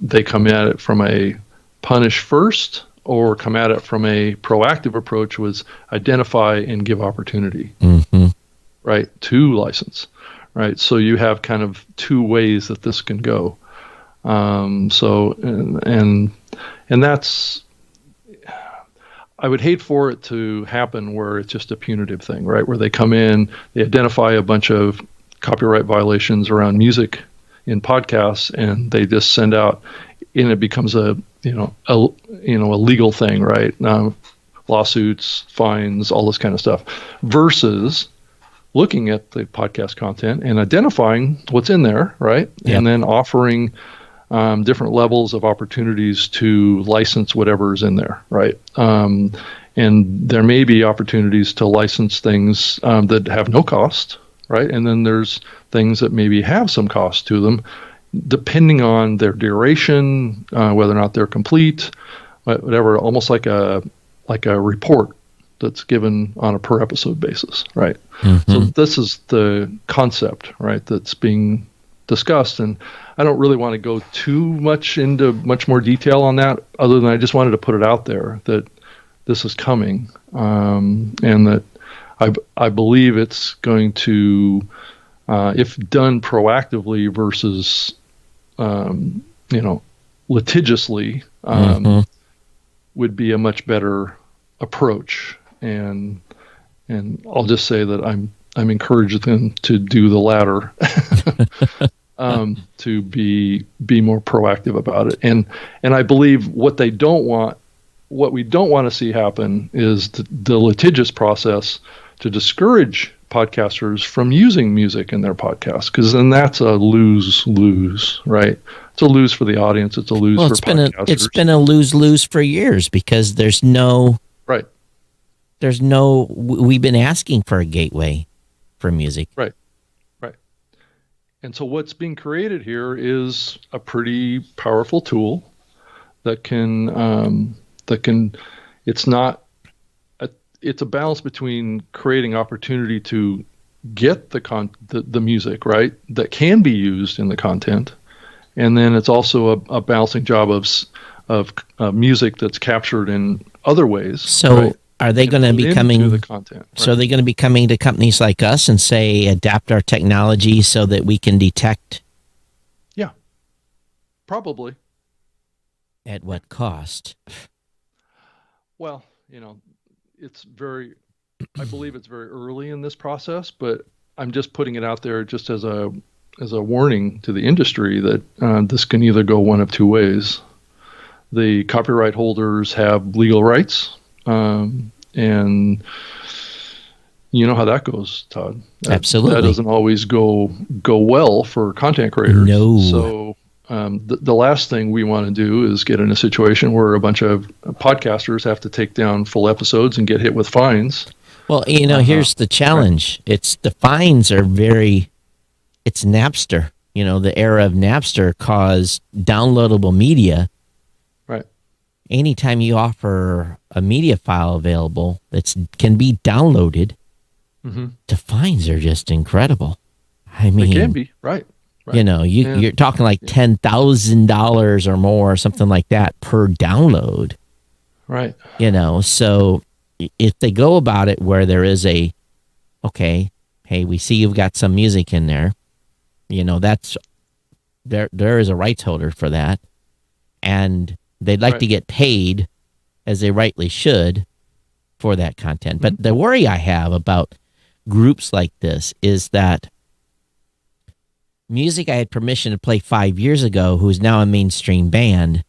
they come at it from a punish first, or come at it from a proactive approach, was identify and give opportunity, right, to license, right? So you have kind of two ways that this can go. And that's, I would hate for it to happen where it's just a punitive thing, right? Where they come in, they identify a bunch of copyright violations around music in podcasts, and they just send out, and it becomes a legal thing, right? Lawsuits, fines, all this kind of stuff, versus looking at the podcast content and identifying what's in there, right? Yep. And then offering different levels of opportunities to license whatever's in there, right? And there may be opportunities to license things that have no cost, right? And then there's things that maybe have some cost to them, depending on their duration, whether or not they're complete, whatever, almost like a report that's given on a per episode basis, right? So this is the concept, right, that's being discussed. And I don't really want to go too much into much more detail on that, other than I just wanted to put it out there that this is coming, and that I believe it's going to, if done proactively versus, litigiously, would be a much better approach. And I'll just say that I'm encouraging them to do the latter, to be more proactive about it. And I believe what we don't want to see happen is the litigious process to discourage podcasters from using music in their podcast, because then that's a lose-lose, right? It's a lose for the audience. It's a lose for podcasters. It's been a lose-lose for years, because there's no right. We've been asking for a gateway for music. Right. And so what's being created here is a pretty powerful tool that can it's a balance between creating opportunity to get the music, right, that can be used in the content, and then it's also a balancing job of music that's captured in other ways. So right? Are they going to be coming to the content? Right? So are they going to be coming to companies like us and say, adapt our technology so that we can detect? Yeah, probably. At what cost? Well, I believe it's very early in this process, but I'm just putting it out there just as a warning to the industry that this can either go one of two ways. The copyright holders have legal rights, and you know how that goes, Todd. Absolutely. That doesn't always go well for content creators. No. So the last thing we want to do is get in a situation where a bunch of podcasters have to take down full episodes and get hit with fines. Well, here's the challenge. Right. It's the fines are it's Napster. The era of Napster caused downloadable media. Right. Anytime you offer a media file available that can be downloaded, the fines are just incredible. I mean, they can be, right. You're talking like $10,000 or more, something like that per download. Right. So if they go about it where there is hey, we see you've got some music in there, that's there is a rights holder for that, and they'd like to get paid, as they rightly should, for that content. But the worry I have about groups like this is that music I had permission to play 5 years ago, who is now a mainstream band,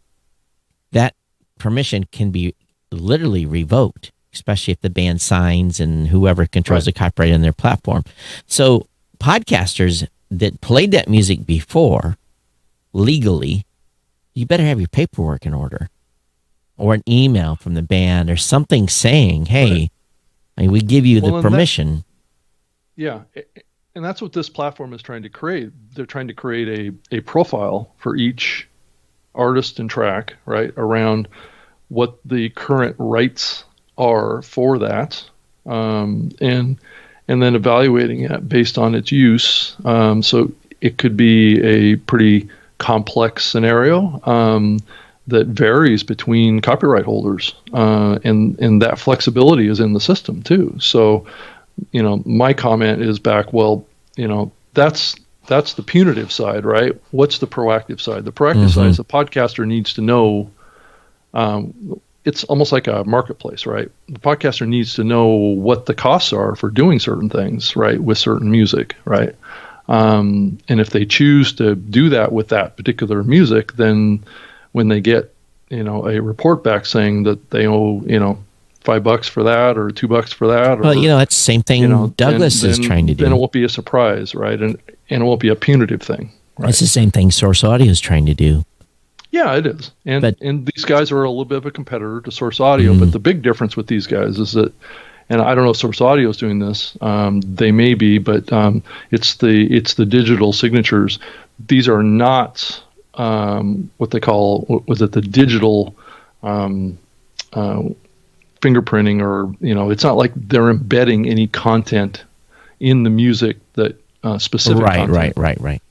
that permission can be literally revoked, especially if the band signs and whoever controls the copyright on their platform. So podcasters that played that music before, legally, you better have your paperwork in order, or an email from the band or something saying, hey, we give you the permission. And that's what this platform is trying to create. They're trying to create a profile for each artist and track, right, around what the current rights are for that, and then evaluating it based on its use. So it could be a pretty complex scenario that varies between copyright holders, and that flexibility is in the system too. So, my comment is back, well, that's the punitive side, right? What's the proactive side? The proactive side is the podcaster needs to know, it's almost like a marketplace, right? The podcaster needs to know what the costs are for doing certain things, right, with certain music, right? And if they choose to do that with that particular music, then when they get, a report back saying that they owe, $5 for that or $2 for that. Well, that's the same thing Douglas is trying to do. Then it won't be a surprise, right? And it won't be a punitive thing. Right? It's the same thing Source Audio is trying to do. Yeah, it is. And these guys are a little bit of a competitor to Source Audio, but the big difference with these guys is that, and I don't know if Source Audio is doing this, they may be, but it's the digital signatures. These are not what they call, the digital fingerprinting, or it's not like they're embedding any content in the music that specific content. Right.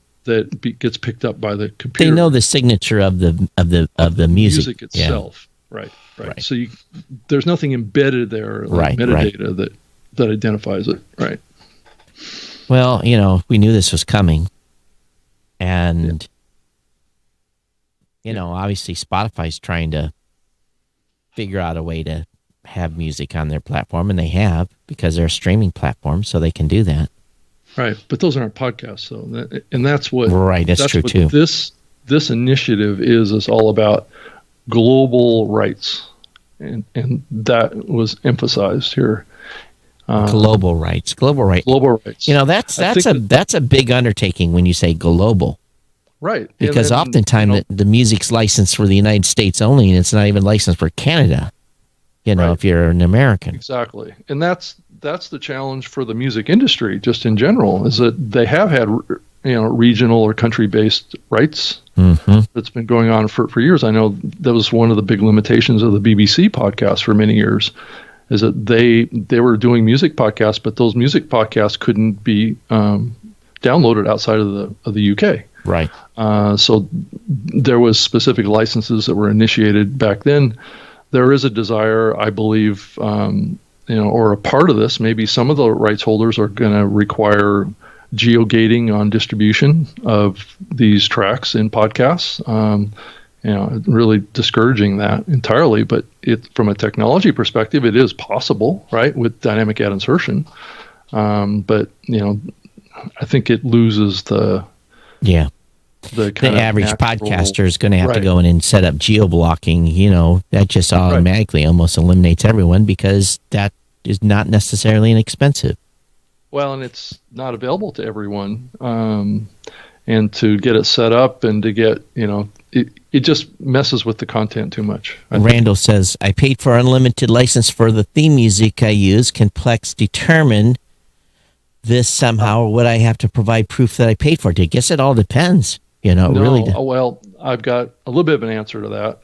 gets picked up by the They computer. know the signature of the music. itself. Yeah. Right. So there's nothing embedded there, like metadata that identifies it. Right. Well, we knew this was coming, and obviously Spotify's trying to figure out a way to have music on their platform, and they have, because they're a streaming platform, so they can do that. Right, but those aren't podcasts, so that's what. Right, that's true what too. This initiative is all about global rights, and that was emphasized here. Global rights. That's a big undertaking when you say global. Right, because oftentimes the music's licensed for the United States only, and it's not even licensed for Canada. If you're an American. Exactly, and that's the challenge for the music industry, just in general, is that they have had regional or country-based rights. Mm-hmm. That's been going on for years. I know that was one of the big limitations of the BBC podcast for many years, is that they were doing music podcasts, but those music podcasts couldn't be downloaded outside of the UK. Right. So there was specific licenses that were initiated back then. There is a desire, I believe, or a part of this, maybe some of the rights holders are going to require geo-gating on distribution of these tracks in podcasts. Really discouraging that entirely, but from a technology perspective, it is possible, right, with dynamic ad insertion. But I think it loses the average podcaster is going to have to go in and set up geo-blocking. That just automatically almost eliminates everyone, because that is not necessarily inexpensive. Well, and it's not available to everyone. And to get it set up and to get, it just messes with the content too much. Randall says, I paid for unlimited license for the theme music I use. Can Plex determine this somehow, or would I have to provide proof that I paid for it? I guess it all depends. Well, I've got a little bit of an answer to that.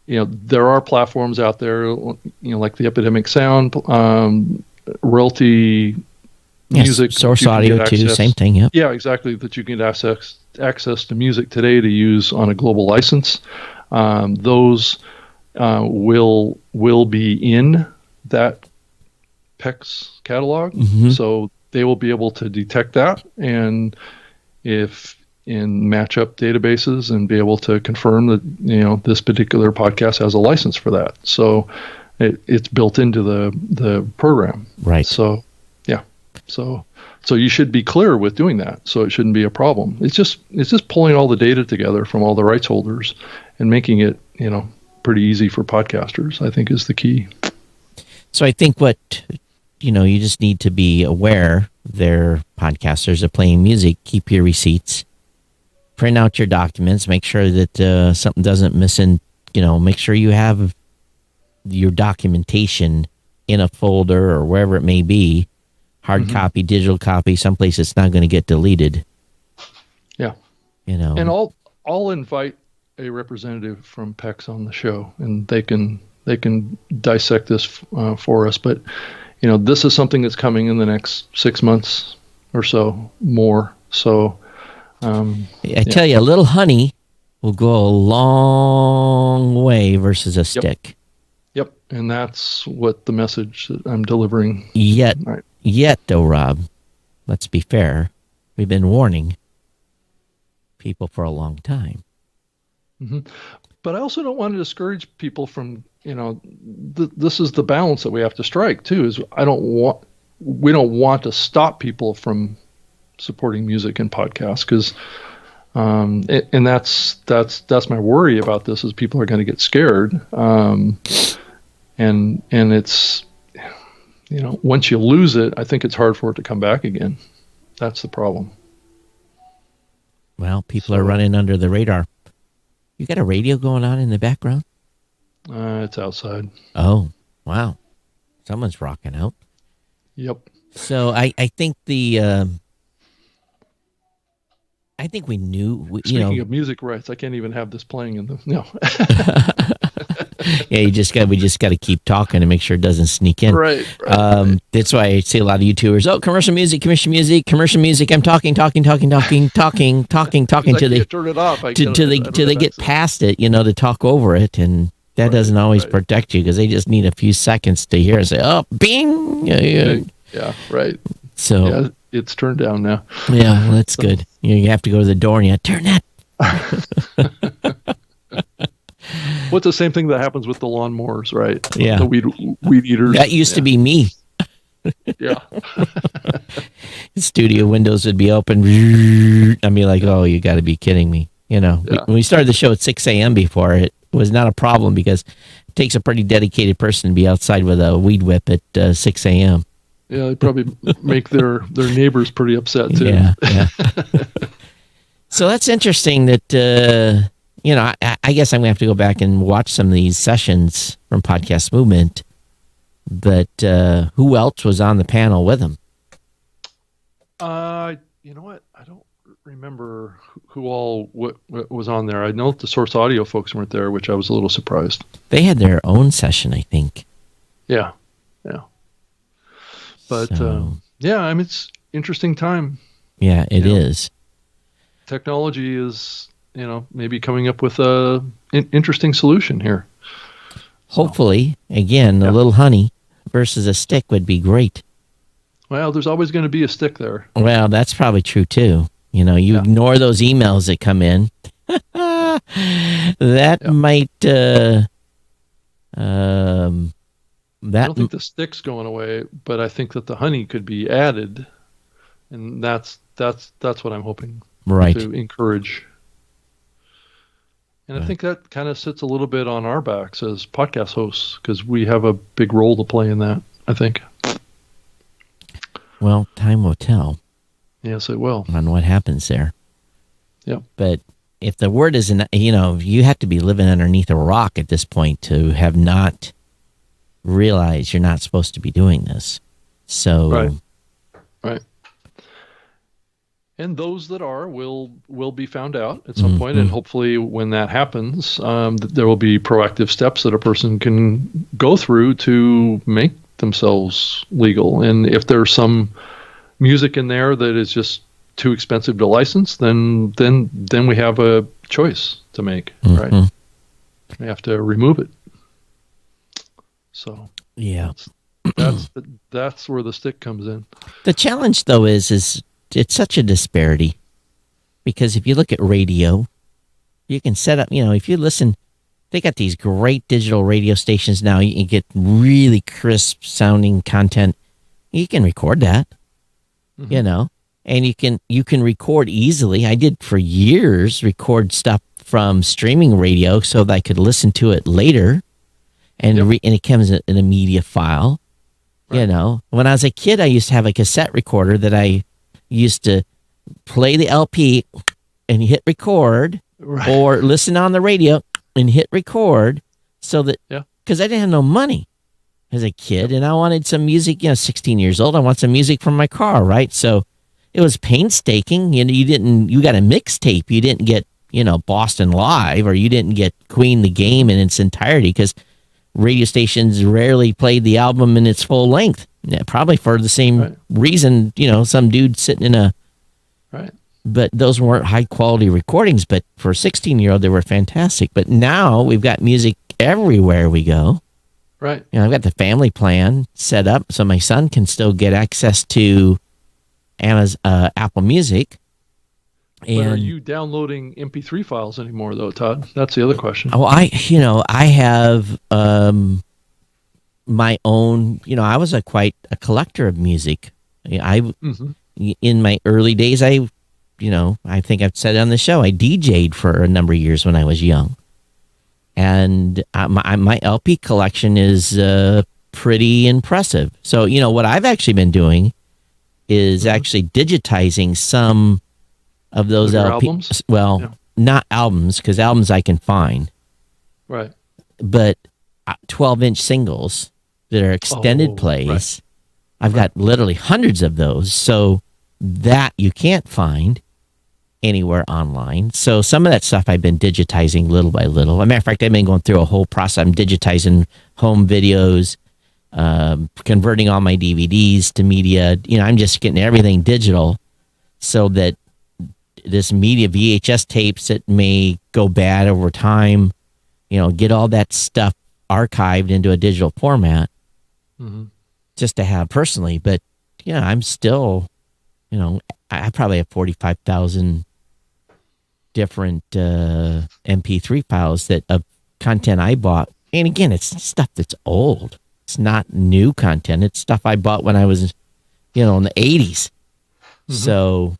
There are platforms out there, like the Epidemic Sound, Royalty Music, Source Audio too, same thing. Yep. Yeah, exactly. That you can get access to music today to use on a global license. Those will be in that PEX catalog, so they will be able to detect that, and if in matchup databases, and be able to confirm that this particular podcast has a license for that. So it's built into the program. Right. So yeah. So you should be clear with doing that. So it shouldn't be a problem. It's just pulling all the data together from all the rights holders and making it pretty easy for podcasters, I think, is the key. So I think what you just need to be aware. Their podcasters are playing music. Keep your receipts. Print out your documents. Make sure that something doesn't miss in. Make sure you have your documentation in a folder or wherever it may be. Hard copy, digital copy. Someplace it's not going to get deleted. Yeah. And I'll invite a representative from PEX on the show, and they can dissect this for us. But this is something that's coming in the next 6 months or so more. So I tell you, a little honey will go a long way versus a stick. Yep. And that's what the message that I'm delivering. Yet, though, Rob, let's be fair. We've been warning people for a long time. Mm-hmm. But I also don't want to discourage people from, this is the balance that we have to strike too, is we don't want to stop people from supporting music and podcasts, because and that's my worry about this, is people are going to get scared. And it's, once you lose it, I think it's hard for it to come back again. That's the problem. Well, people are running under the radar. You got a radio going on in the background? It's outside. Oh, wow. Someone's rocking out. Yep. So I think I think we knew. Speaking of music rights, I can't even have this playing in the. No. Yeah, we just got to keep talking to make sure it doesn't sneak in. Right. That's why I see a lot of YouTubers. Oh, commercial music. I'm talking I till they can't turn it off. till they get past it, to talk over it, and that doesn't always protect you because they just need a few seconds to hear and say, "Oh, bing." Yeah, right. So yeah, it's turned down now. Yeah, well, that's good. You have to go to the door and you turn that. What's the same thing that happens with the lawnmowers, right? Yeah. The weed eaters. That used to be me. Yeah. Studio windows would be open. I'd be like, oh, you got to be kidding me. When we started the show at 6 a.m. before, it was not a problem because it takes a pretty dedicated person to be outside with a weed whip at 6 a.m. Yeah, they probably make their neighbors pretty upset too. Yeah. So that's interesting that, I guess I'm going to have to go back and watch some of these sessions from Podcast Movement. But who else was on the panel with him? You know what? I don't remember who all what was on there. I know the Source Audio folks weren't there, which I was a little surprised. They had their own session, I think. Yeah. But it's interesting time. Yeah, it is. Technology is, maybe coming up with a interesting solution here. Hopefully, again, a little honey versus a stick would be great. Well, there's always going to be a stick there. Well, that's probably true too. You ignore those emails that come in. That might. I don't think the stick's going away, but I think that the honey could be added, and that's what I'm hoping to encourage. And I think that kind of sits a little bit on our backs as podcast hosts because we have a big role to play in that, I think. Well, time will tell. Yes, it will. On what happens there. Yeah. But if the word isn't, you have to be living underneath a rock at this point to have not realized you're not supposed to be doing this. So. Right. And those that are will be found out at some point, and hopefully when that happens, there will be proactive steps that a person can go through to make themselves legal. And if there's some music in there that is just too expensive to license, then we have a choice to make, right? We have to remove it. So yeah, that's where the stick comes in. The challenge, though, is it's such a disparity because if you look at radio, you can set up. If you listen, they got these great digital radio stations now. You can get really crisp sounding content. You can record that, and you can record easily. I did for years record stuff from streaming radio so that I could listen to it later. And and it comes in a media file. Right. When I was a kid, I used to have a cassette recorder that I used to play the LP and hit record, or listen on the radio and hit record, so that because I didn't have no money as a kid, and I wanted some music. 16 years old, I want some music from my car, right? So it was painstaking. You got a mixtape. You didn't get Boston Live, or you didn't get Queen the Game in its entirety because radio stations rarely played the album in its full length. Yeah, probably for the same reason, some dude sitting in a... Right. But those weren't high-quality recordings, but for a 16-year-old, they were fantastic. But now we've got music everywhere we go. Right. I've got the family plan set up so my son can still get access to Apple Music. But are you downloading MP3 files anymore, though, Todd? That's the other question. Oh, I have my own. I was quite a collector of music. In my early days, I think I've said it on the show, I DJ'd for a number of years when I was young, and my LP collection is pretty impressive. So what I've actually been doing is actually digitizing some of those LPs. Well, not albums, because albums I can find. Right. But 12-inch singles that are extended plays. Right. I've got literally hundreds of those, so that you can't find. anywhere online. So some of that stuff I've been digitizing little by little. As a matter of fact, I've been going through a whole process. I'm digitizing home videos, converting all my DVDs to media. I'm just getting everything digital so that this media VHS tapes that may go bad over time, get all that stuff archived into a digital format just to have personally. But, I'm still, I probably have 45,000 different MP3 files of content I bought. And again, it's stuff that's old. It's not new content. It's stuff I bought when I was, in the 80s. So.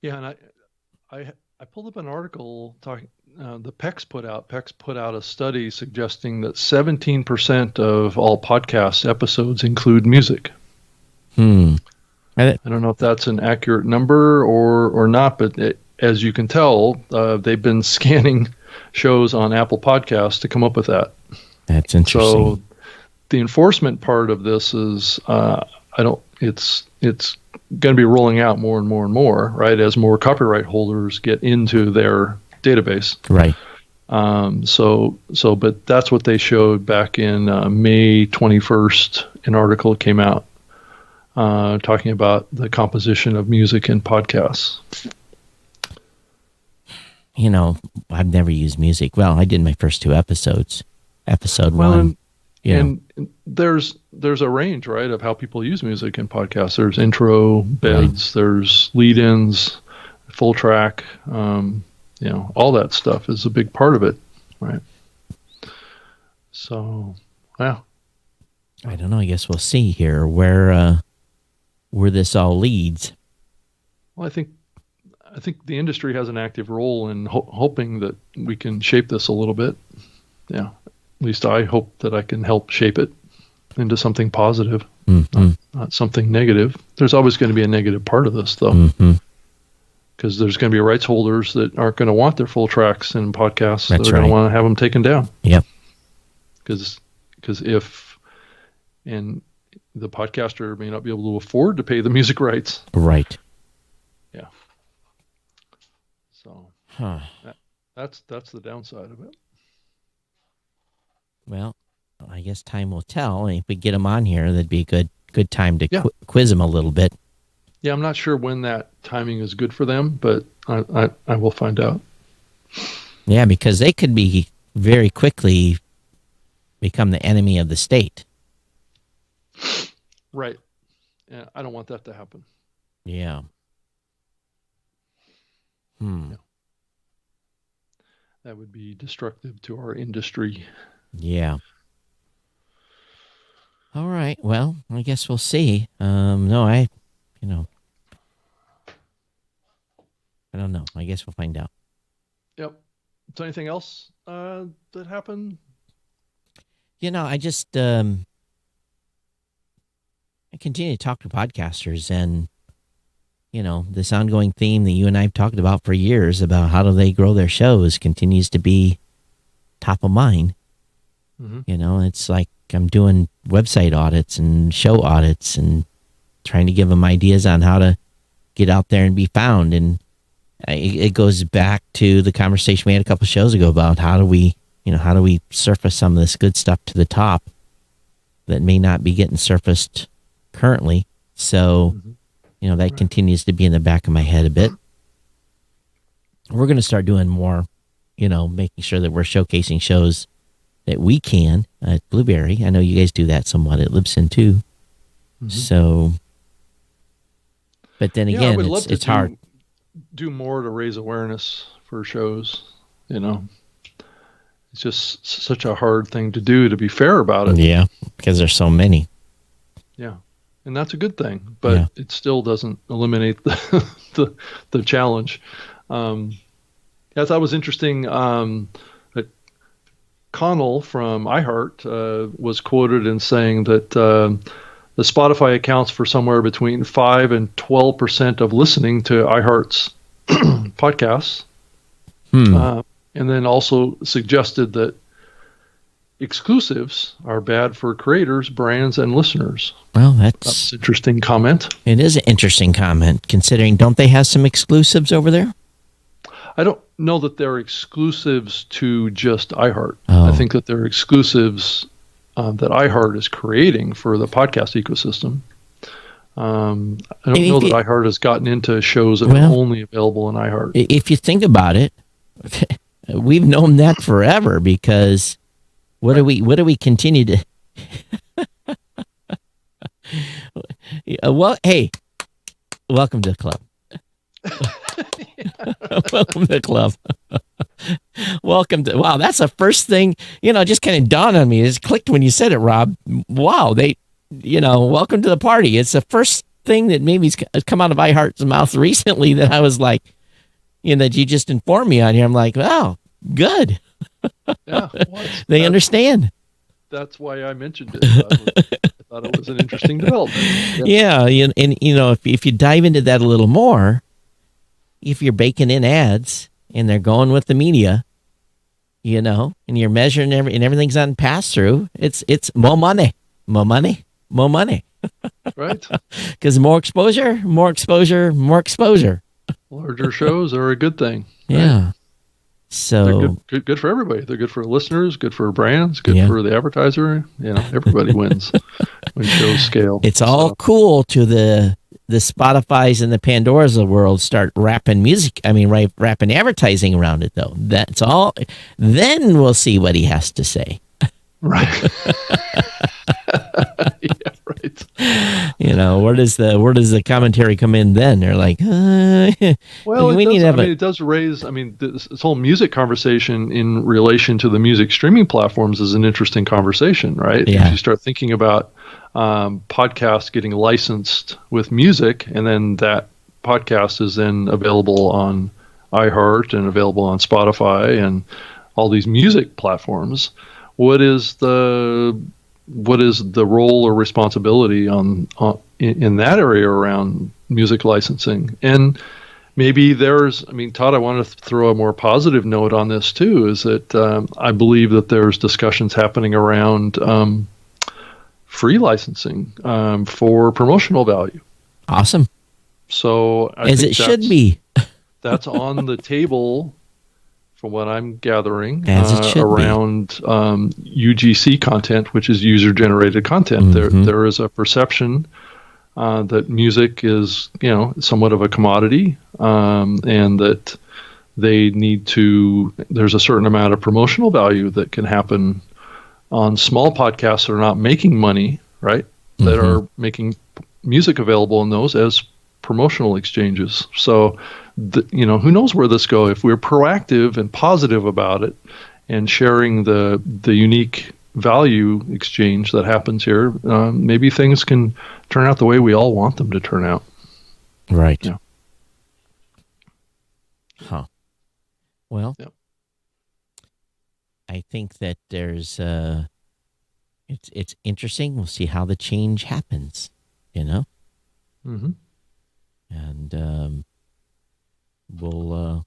Yeah, and I pulled up an article talking. The PEX put out a study suggesting that 17% of all podcast episodes include music. I don't know if that's an accurate number or not, but as you can tell, they've been scanning shows on Apple Podcasts to come up with that. That's interesting. So the enforcement part of this is, it's going to be rolling out more and more and more, right? As more copyright holders get into their database. Right. But that's what they showed back in May 21st. An article came out talking about the composition of music in podcasts. I've never used music. Well, I did my first 2 episodes. Episode 1. And there's a range, right, of how people use music in podcasts. There's intro, beds, there's lead-ins, full track. All that stuff is a big part of it, right? So, yeah. I don't know. I guess we'll see here where this all leads. Well, I think the industry has an active role in hoping that we can shape this a little bit. Yeah. At least I hope that I can help shape it into something positive, not something negative. There's always going to be a negative part of this, though, because there's going to be rights holders that aren't going to want their full tracks in podcasts. They're going to want to have them taken down. Yep. Because and the podcaster may not be able to afford to pay the music rights. Right. Yeah. So that's the downside of it. Well, I guess time will tell. And if we get them on here, that'd be a good time to quiz them a little bit. Yeah, I'm not sure when that timing is good for them, but I will find out. Yeah, because they could be very quickly become the enemy of the state. Right. Yeah, I don't want that to happen. Yeah. Yeah. That would be destructive to our industry. Yeah. All right. Well, I guess we'll see. I don't know. I guess we'll find out. Yep. So anything else that happened? I just I continue to talk to podcasters, and this ongoing theme that you and I've talked about for years about how do they grow their shows continues to be top of mind. It's like I'm doing website audits and show audits and trying to give them ideas on how to get out there and be found. And it goes back to the conversation we had a couple of shows ago about how do we surface some of this good stuff to the top that may not be getting surfaced currently. So, that continues to be in the back of my head a bit. We're going to start doing more, making sure that we're showcasing shows that we can at Blueberry. I know you guys do that somewhat at Libsyn too. So, but then again, it's hard. Do more to raise awareness for shows. It's just such a hard thing to do, to be fair about it. Yeah, because there's so many. Yeah, and that's a good thing, but it still doesn't eliminate the challenge. I thought it was interesting that Connell from iHeart was quoted in saying that the Spotify accounts for somewhere between 5 and 12% of listening to iHeart's podcasts. And then also suggested that exclusives are bad for creators, brands, and listeners. Well, That's an interesting comment. It is an interesting comment, considering don't they have some exclusives over there? I don't know that they're exclusives to just iHeart. Oh. I think that they're exclusives that iHeart is creating for the podcast ecosystem. I don't know that iHeart has gotten into shows that are only available in iHeart. If you think about it, we've known that forever, because what do we continue to? Well, hey, welcome to the club. Welcome to the club. Welcome to. Wow, that's the first thing, just kind of dawned on me. It clicked when you said it, Rob. Wow, welcome to the party. It's the first thing that maybe has come out of iHeart's mouth recently that I was like, that you just informed me on here. I'm like, wow, good. Yeah, they understand. That's why I mentioned it. I thought it was an interesting development. Yeah, and if you dive into that a little more, if you're baking in ads and they're going with the media, and you're measuring and everything's on pass through, it's more money. Right. Because more exposure. Larger shows are a good thing. Right? Yeah. So they're good for everybody. They're good for listeners, good for brands, good for the advertiser. Everybody wins when shows scale. It's all cool to the Spotify's and the Pandora's of the world start wrapping wrapping advertising around it, though. That's all. Then we'll see what he has to say. Right. Yeah, right. Where does the commentary come in then? They're like, well, it does raise. This whole music conversation in relation to the music streaming platforms is an interesting conversation, right? Yeah. If you start thinking about podcasts getting licensed with music, and then that podcast is then available on iHeart and available on Spotify and all these music platforms. What is the role or responsibility in that area around music licensing? And maybe Todd, I want to throw a more positive note on this too, is that I believe that there's discussions happening around free licensing for promotional value. Awesome. So as it should be. That's on the table, from what I'm gathering, around UGC content, which is user-generated content. Mm-hmm. There is a perception that music is, somewhat of a commodity, and that there's a certain amount of promotional value that can happen on small podcasts that are not making money, right? Mm-hmm. That are making music available in those as promotional exchanges. So, who knows where this goes? If we're proactive and positive about it and sharing the unique value exchange that happens here, maybe things can turn out the way we all want them to turn out. Right. Yeah. Huh. Well, yep. I think that there's it's interesting. We'll see how the change happens, Mm-hmm. And we'll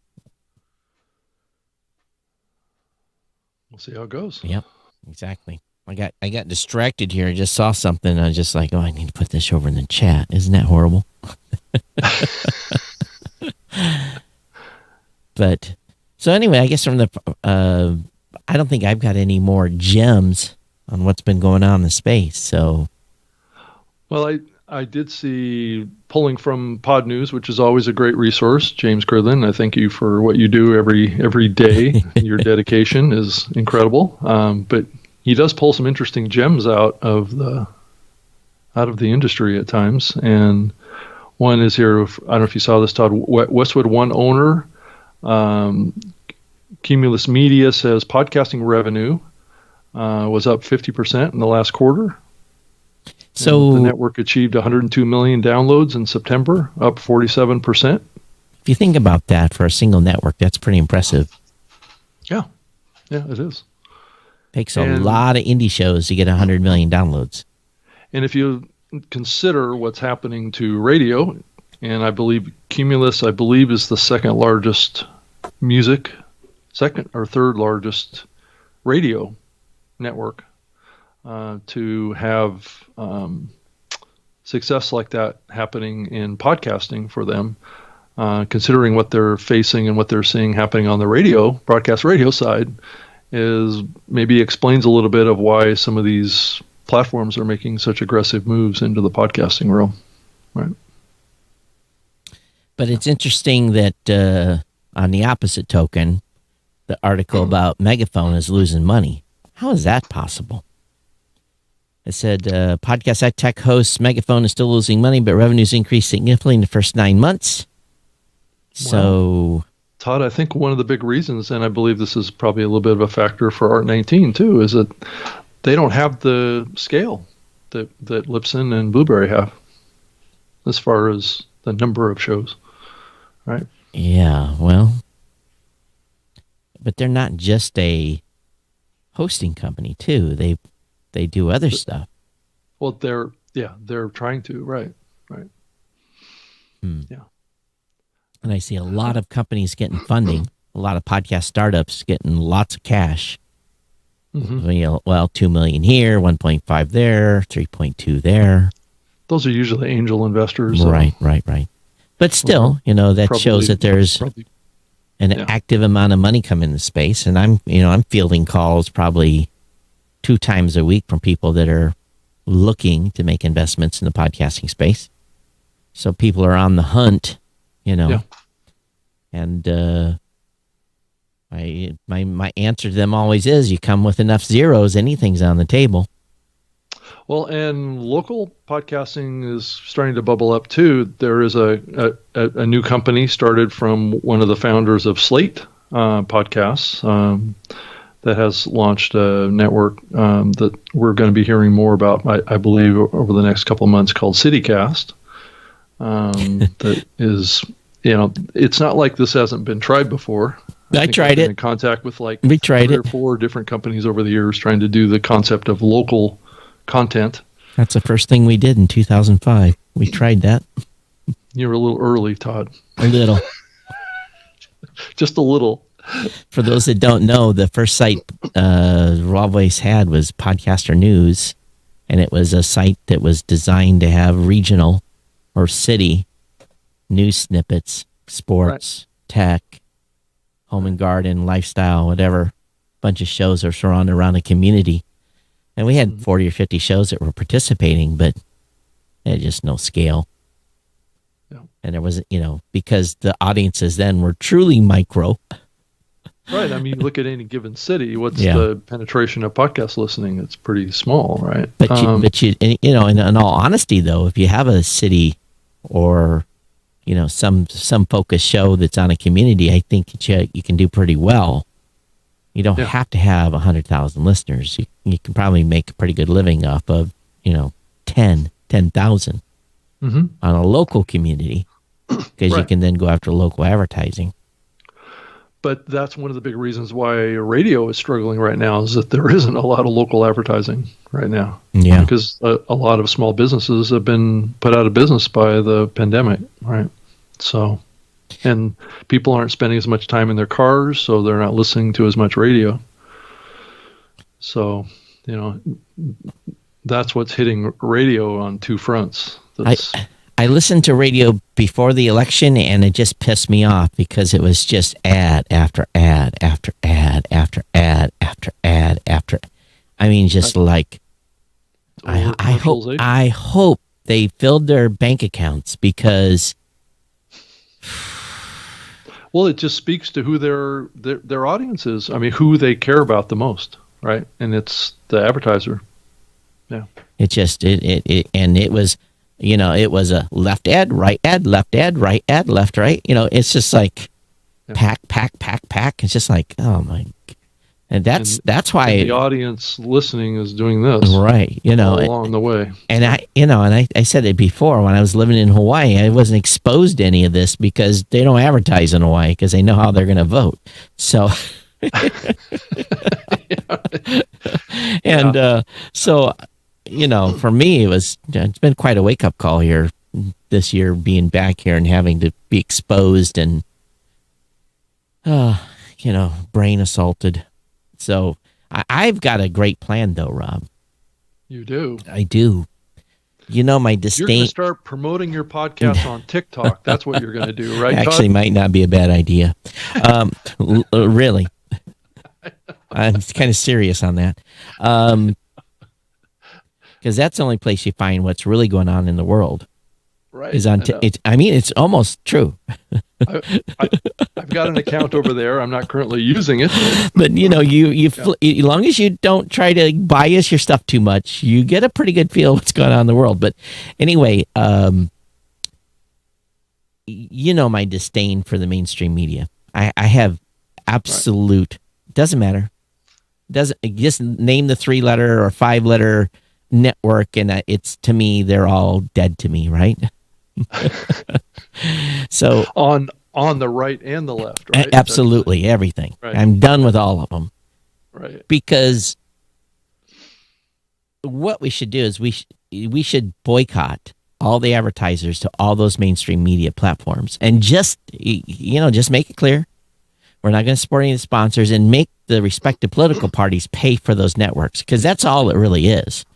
see how it goes. Yep, exactly. I got distracted here. I just saw something. I was just like, I need to put this over in the chat. Isn't that horrible? But so anyway, I guess from the I don't think I've got any more gems on what's been going on in the space. So, well, I did see, pulling from Pod News, which is always a great resource, James Cridlin. I thank you for what you do every day. Your dedication is incredible. But he does pull some interesting gems out of the industry at times. And one is here. I don't know if you saw this, Todd. Westwood One owner, Cumulus Media, says podcasting revenue was up 50% in the last quarter. So the network achieved 102 million downloads in September, up 47%. If you think about that for a single network, that's pretty impressive. Yeah, it is. Takes a lot of indie shows to get 100 million downloads. And if you consider what's happening to radio, and I believe Cumulus, is the second or third largest radio network to have success like that happening in podcasting for them, considering what they're facing and what they're seeing happening on the broadcast radio side, is maybe explains a little bit of why some of these platforms are making such aggressive moves into the podcasting realm. Right. But it's interesting that on the opposite token, the article about Megaphone is losing money. How is that possible? It said podcast tech host Megaphone is still losing money, but revenues increased significantly in the first 9 months. So, Todd, I think one of the big reasons, and I believe this is probably a little bit of a factor for Art19 too, is that they don't have the scale that Libsyn and Blueberry have as far as the number of shows, right? Yeah, well, but they're not just a hosting company too. They do other stuff. Well, they're trying to, right. Yeah. And I see a lot of companies getting funding, a lot of podcast startups getting lots of cash. Well, 2 million here, 1.5 there, 3.2 there. Those are usually angel investors. Right. But still, that shows that there's an active amount of money coming in the space. And I'm fielding calls probably 2 times a week from people that are looking to make investments in the podcasting space. So people are on the hunt, Yeah. And my answer to them always is, you come with enough zeros, anything's on the table. Well, and local podcasting is starting to bubble up too. There is a new company started from one of the founders of Slate podcasts that has launched a network that we're going to be hearing more about, I believe, over the next couple of months, called CityCast. That is, it's not like this hasn't been tried before. I tried it. In contact with we tried 3 it. or 4 different companies over the years trying to do the concept of local content. That's the first thing we did in 2005. We tried that. You were a little early, Todd. A little. Just a little. For those that don't know, the first site Raw Voice had was Podcaster News, and it was a site that was designed to have regional or city news snippets, sports, tech, home and garden, lifestyle, whatever. Bunch of shows are surrounded around a community. And we had 40 or 50 shows that were participating, but they had just no scale. Yeah. And there was, because the audiences then were truly micro. Right. I mean, look at any given city. What's the penetration of podcast listening? It's pretty small, right? But in all honesty, though, if you have a city or some focused show that's on a community, I think you can do pretty well. You don't have to have 100,000 listeners. You can probably make a pretty good living off of 10,000 on a local community, because you can then go after local advertising. But that's one of the big reasons why radio is struggling right now, is that there isn't a lot of local advertising right now. Yeah. Because a lot of small businesses have been put out of business by the pandemic, right? So, and people aren't spending as much time in their cars, so they're not listening to as much radio. So, that's what's hitting radio on 2 fronts. I listened to radio before the election, and it just pissed me off because it was just ad after ad after ad after ad after ad after. I mean, just I hope they filled their bank accounts, because. Well, it just speaks to who their audience is. I mean, who they care about the most, right? And it's the advertiser. Yeah. It just it was. It was a left ad, right ad, left ad, right ad, left, right. It's just like pack. It's just like, oh my. And that's why the audience listening is doing this. Right. All along the way. And I said it before, when I was living in Hawaii, I wasn't exposed to any of this because they don't advertise in Hawaii because they know how they're going to vote. So. So. For me, it's been quite a wake-up call here this year, being back here and having to be exposed and, brain assaulted. So I've got a great plan, though, Rob. You do. I do. You know, my You're going disdain to start promoting your podcast on TikTok. That's what you're going to do, right, actually Todd? might not be a bad idea. Really. I'm kind of serious on that. Because that's the only place you find what's really going on in the world. Right. Is on. It's almost true. I've got an account over there. I'm not currently using it. But as long as you don't try to bias your stuff too much, you get a pretty good feel of what's going on in the world. But anyway, my disdain for the mainstream media. I have absolute. Doesn't matter. Doesn't just name the 3-letter or 5-letter network, and it's, to me, they're all dead to me, right? So on the right and the left, right? Absolutely, everything. Right. I'm done with all of them. Right. Because what we should do is we should boycott all the advertisers to all those mainstream media platforms, and just make it clear we're not going to support any of the sponsors, and make the respective political parties pay for those networks, because that's all it really is.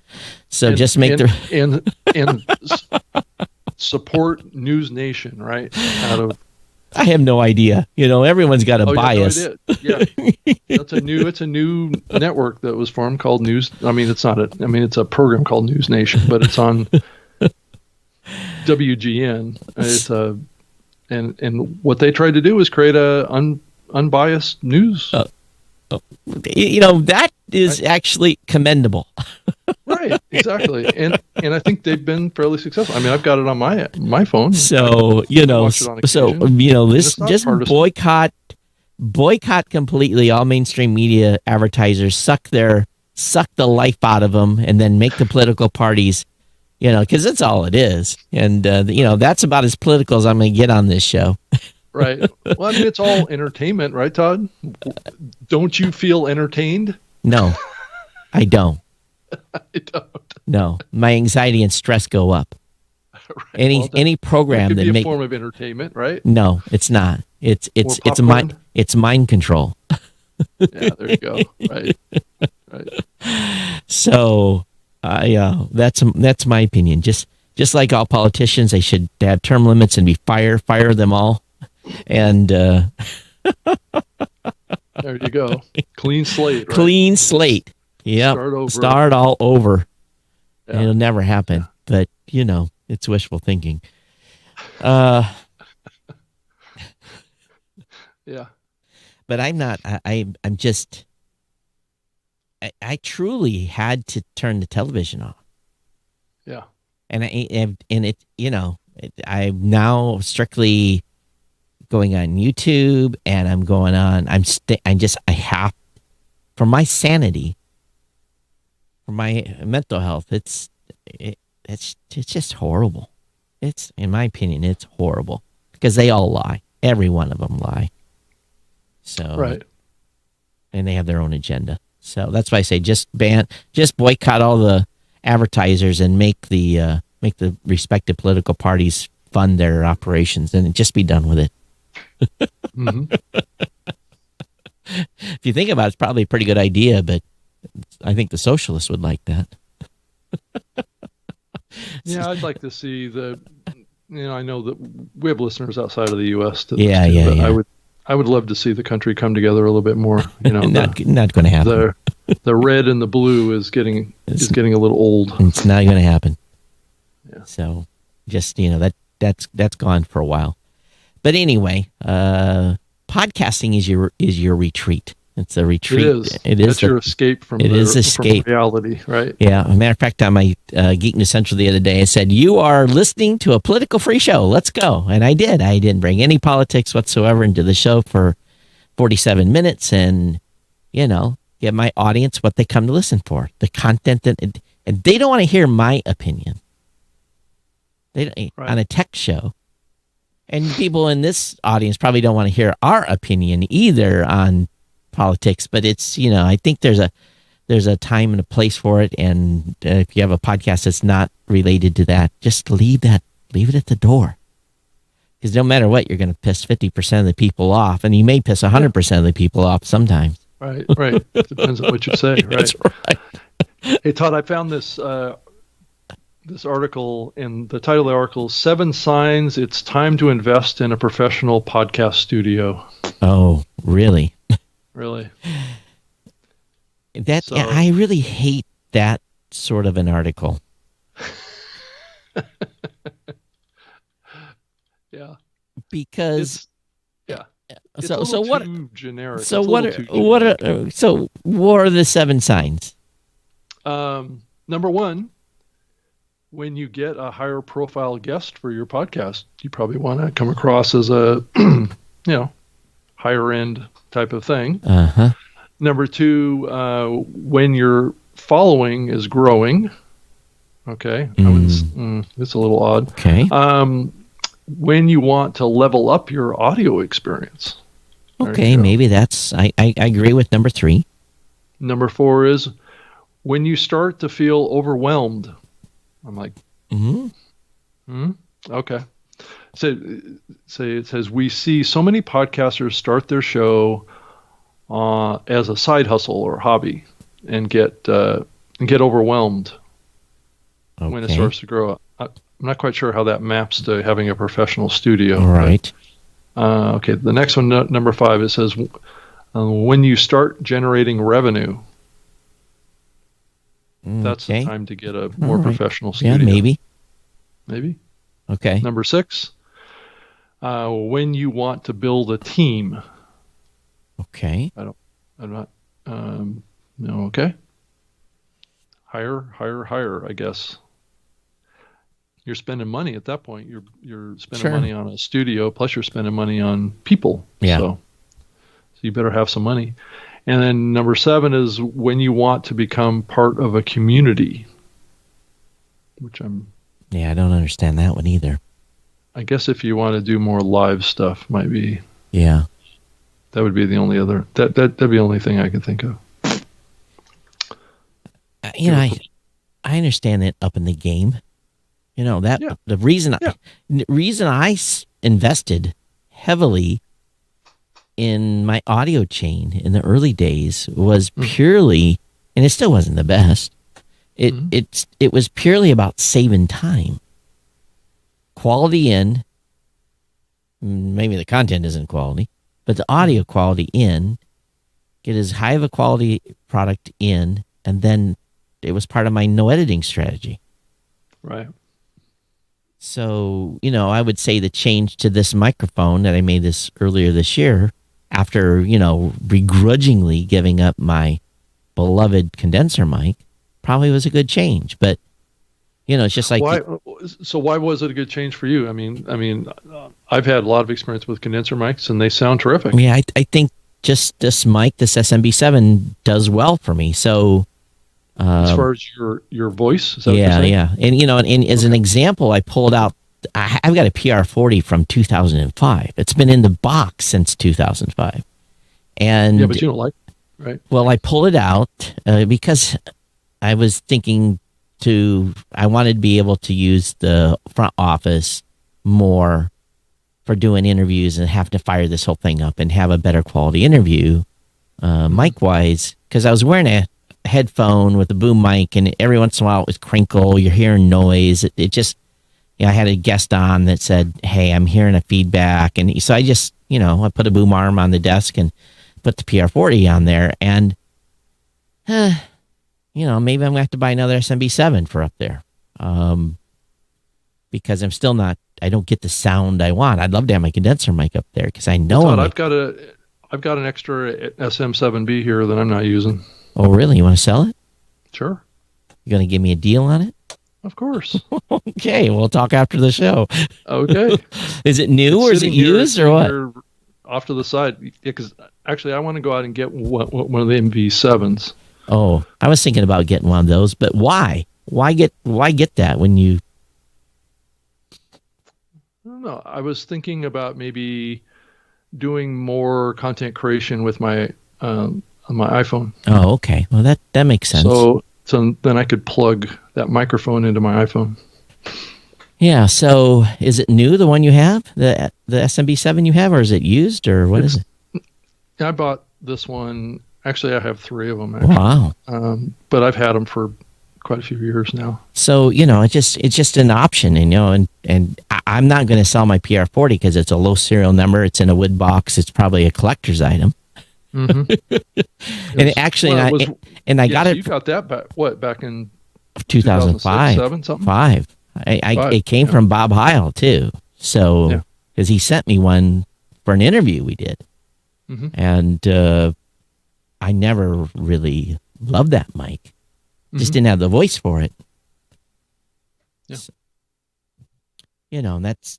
So just make support News Nation, right? I have no idea. Everyone's got a bias. Yeah, it's a new network that was formed called News. It's a program called News Nation, but it's on WGN. It's and what they tried to do was create a unbiased news. That is actually commendable. Right, exactly, and I think they've been fairly successful. I've got it on my phone. So this just boycott completely all mainstream media advertisers. Suck the life out of them, and then make the political parties. Because that's all it is, and that's about as political as I'm going to get on this show. Right. Well, it's all entertainment, right, Todd? Don't you feel entertained? No, I don't. I don't. No, my anxiety and stress go up. Right. Any program that could be a form of entertainment, right? No, it's not. It's mind control. Yeah, there you go. Right. So, that's my opinion. Just like all politicians, they should have term limits and be fire them all. And there you go. Clean slate. Right? Clean slate. Yep. Start all over. Yeah. It'll never happen. Yeah. But it's wishful thinking. Yeah. But I'm not. I'm just. I truly had to turn the television off. Yeah. And I'm now strictly going on YouTube, and I'm going on. I have, for my sanity, for my mental health. It's just horrible. It's, in my opinion, it's horrible, because they all lie. Every one of them lie. So right. And they have their own agenda. So that's why I say just boycott all the advertisers, and make the respective political parties fund their operations, and just be done with it. Mm-hmm. If you think about it, it's probably a pretty good idea, but I think the socialists would like that. Yeah, I'd like to see I know that we have listeners outside of the U.S. I would love to see the country come together a little bit more. Not going to happen. The red and the blue is getting a little old. It's not going to happen. Yeah. So just that's gone for a while. But anyway, podcasting is your retreat. It's a retreat. It is. It's your escape from reality, right? Yeah. As a matter of fact, on my Geek News Central the other day, I said, "You are listening to a political-free show. Let's go." And I did. I didn't bring any politics whatsoever into the show for 47 minutes, and give my audience what they come to listen for, the content and they don't want to hear my opinion. On a tech show. And people in this audience probably don't want to hear our opinion either on politics, but it's, I think there's a time and a place for it. And if you have a podcast that's not related to that, just leave it at the door. Because no matter what, you're going to piss 50% of the people off, and you may piss 100% of the people off sometimes. Right. Depends on what you say, right? That's right. Hey, Todd, I found this this article, and the title of the article is 7 Signs It's Time to Invest in a Professional Podcast Studio. Oh, really? Really? I really hate that sort of an article. Yeah. Because It's so a little what? too generic. So what are the 7 signs? Number 1, when you get a higher profile guest for your podcast, you probably want to come across as a higher end type of thing. Uh-huh. Number 2, when your following is growing. Okay. It's a little odd. Okay. When you want to level up your audio experience. Okay, maybe that's I agree with number 3. Number 4 is when you start to feel overwhelmed. I'm like, okay. So it says we see so many podcasters start their show as a side hustle or hobby and get overwhelmed when it starts to grow up. I'm not quite sure how that maps to having a professional studio. All right. Okay. The next one, number 5, it says when you start generating revenue. That's the time to get a more professional studio. Yeah, maybe. Okay. Number 6, when you want to build a team. Okay. I'm not. No. Okay. Higher. I guess. You're spending money at that point. You're spending money on a studio, plus you're spending money on people. Yeah. So you better have some money. And then number 7 is when you want to become part of a community, which I don't understand that one either. I guess if you want to do more live stuff, might be. Yeah. That would be the only other. That'd be the only thing I could think of. I understand that up in the game. The reason I invested heavily in my audio chain in the early days was purely, and it still wasn't the best. It was purely about saving time. Quality in, maybe the content isn't quality, but the audio quality in, get as high of a quality product in, and then it was part of my no editing strategy. Right. So, I would say the change to this microphone that I made this earlier this year, after, begrudgingly giving up my beloved condenser mic, probably was a good change. But, it's just like... Why was it a good change for you? I mean, I've had a lot of experience with condenser mics, and they sound terrific. Yeah, I think just this mic, this SMB7, does well for me. So... as far as your voice? Is that yeah. And as an example, I pulled out, I've got a PR40 from 2005. It's been in the box since 2005. And yeah, but you don't like it, right? Well, I pulled it out because I was thinking I wanted to be able to use the front office more for doing interviews and have to fire this whole thing up and have a better quality interview mic-wise, because I was wearing a headphone with a boom mic, and every once in a while it would crinkle. You're hearing noise. It just, I had a guest on that said, "Hey, I'm hearing a feedback," and so I just, I put a boom arm on the desk and put the PR40 on there, and maybe I'm gonna have to buy another SMB7 for up there, because I'm still not. I don't get the sound I want. I'd love to have my condenser mic up there because I know I've got an extra SM7B here that I'm not using. Oh, really? You want to sell it? Sure. You going to give me a deal on it? Of course. Okay, we'll talk after the show. Okay. Is it new or is it used or what? Off to the side, because actually I want to go out and get one of the MV7s. Oh, I was thinking about getting one of those, but why? Why get that when you? I don't know. I was thinking about maybe doing more content creation with my on my iPhone. Oh, okay. Well, that makes sense. So then I could plug that microphone into my iPhone. Yeah. So is it new, the one you have, the SMB7 you have, or is it used, or what is it? I bought this one Actually, I have 3 of them. Actually. Wow. But I've had them for quite a few years now. So, it's just an option, and I'm not going to sell my PR40 because it's a low serial number. It's in a wood box. It's probably a collector's item. Mm-hmm. And actually, I got it. You got that back in 2005, 7, something? 5. It came from Bob Heil too. So, because he sent me one for an interview we did, and I never really loved that mic. Just didn't have the voice for it. Yeah. So, that's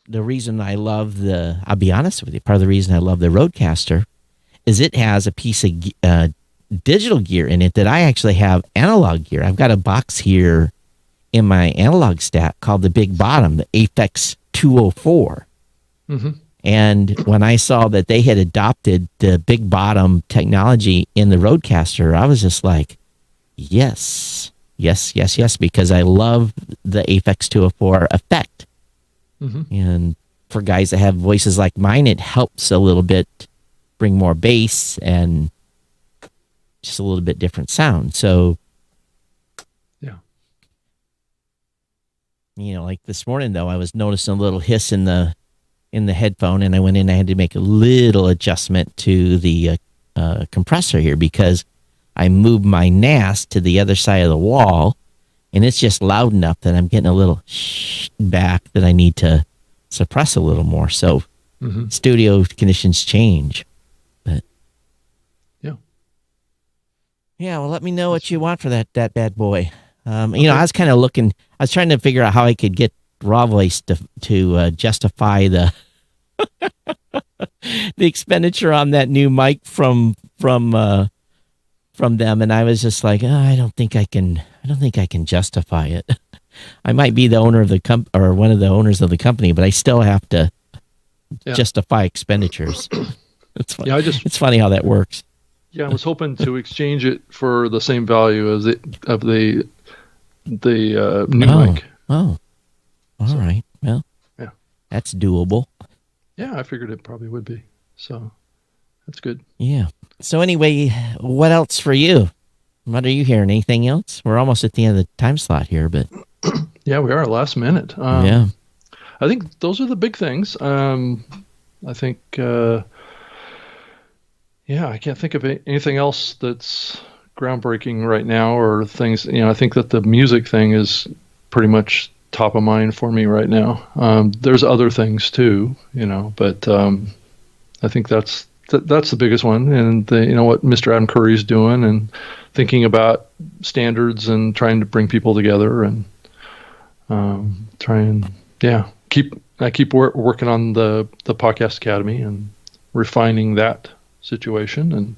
the reason I love I'll be honest with you, part of the reason I love the Rodecaster is it has a piece of digital gear in it that I actually have analog gear. I've got a box here in my analog stack called the Big Bottom, the Aphex 204. And when I saw that they had adopted the Big Bottom technology in the Rodecaster, I was just like, yes, because I love the Aphex 204 effect. And for guys that have voices like mine, it helps a little bit bring more bass and just a little bit different sound. So, like this morning though, I was noticing a little hiss in the headphone, and I went in. I had to make a little adjustment to the compressor here because I moved my NAS to the other side of the wall, and it's just loud enough that I'm getting a little back that I need to suppress a little more. So studio conditions change. But yeah, well, let me know what you want for that bad boy. I was kind of looking. I was trying to figure out how I could get Raw Voice to justify the the expenditure on that new mic from them, and I was just like, I don't think I can justify it. I might be the owner of or one of the owners of the company, but I still have to justify expenditures. It's funny. It's funny how that works. Yeah, I was hoping to exchange it for the same value as the new mic. Oh, all right. Well, that's doable. Yeah, I figured it probably would be. So that's good. Yeah. So anyway, what else for you? What are you hearing? Anything else? We're almost at the end of the time slot here, but yeah, we are last minute. I think those are the big things. I think, I can't think of anything else that's groundbreaking right now or things. I think that the music thing is pretty much top of mind for me right now. There's other things too, but I think that's the biggest one. And what Mr. Adam Curry's doing and thinking about standards and trying to bring people together and keep working on the Podcast Academy and refining that situation. And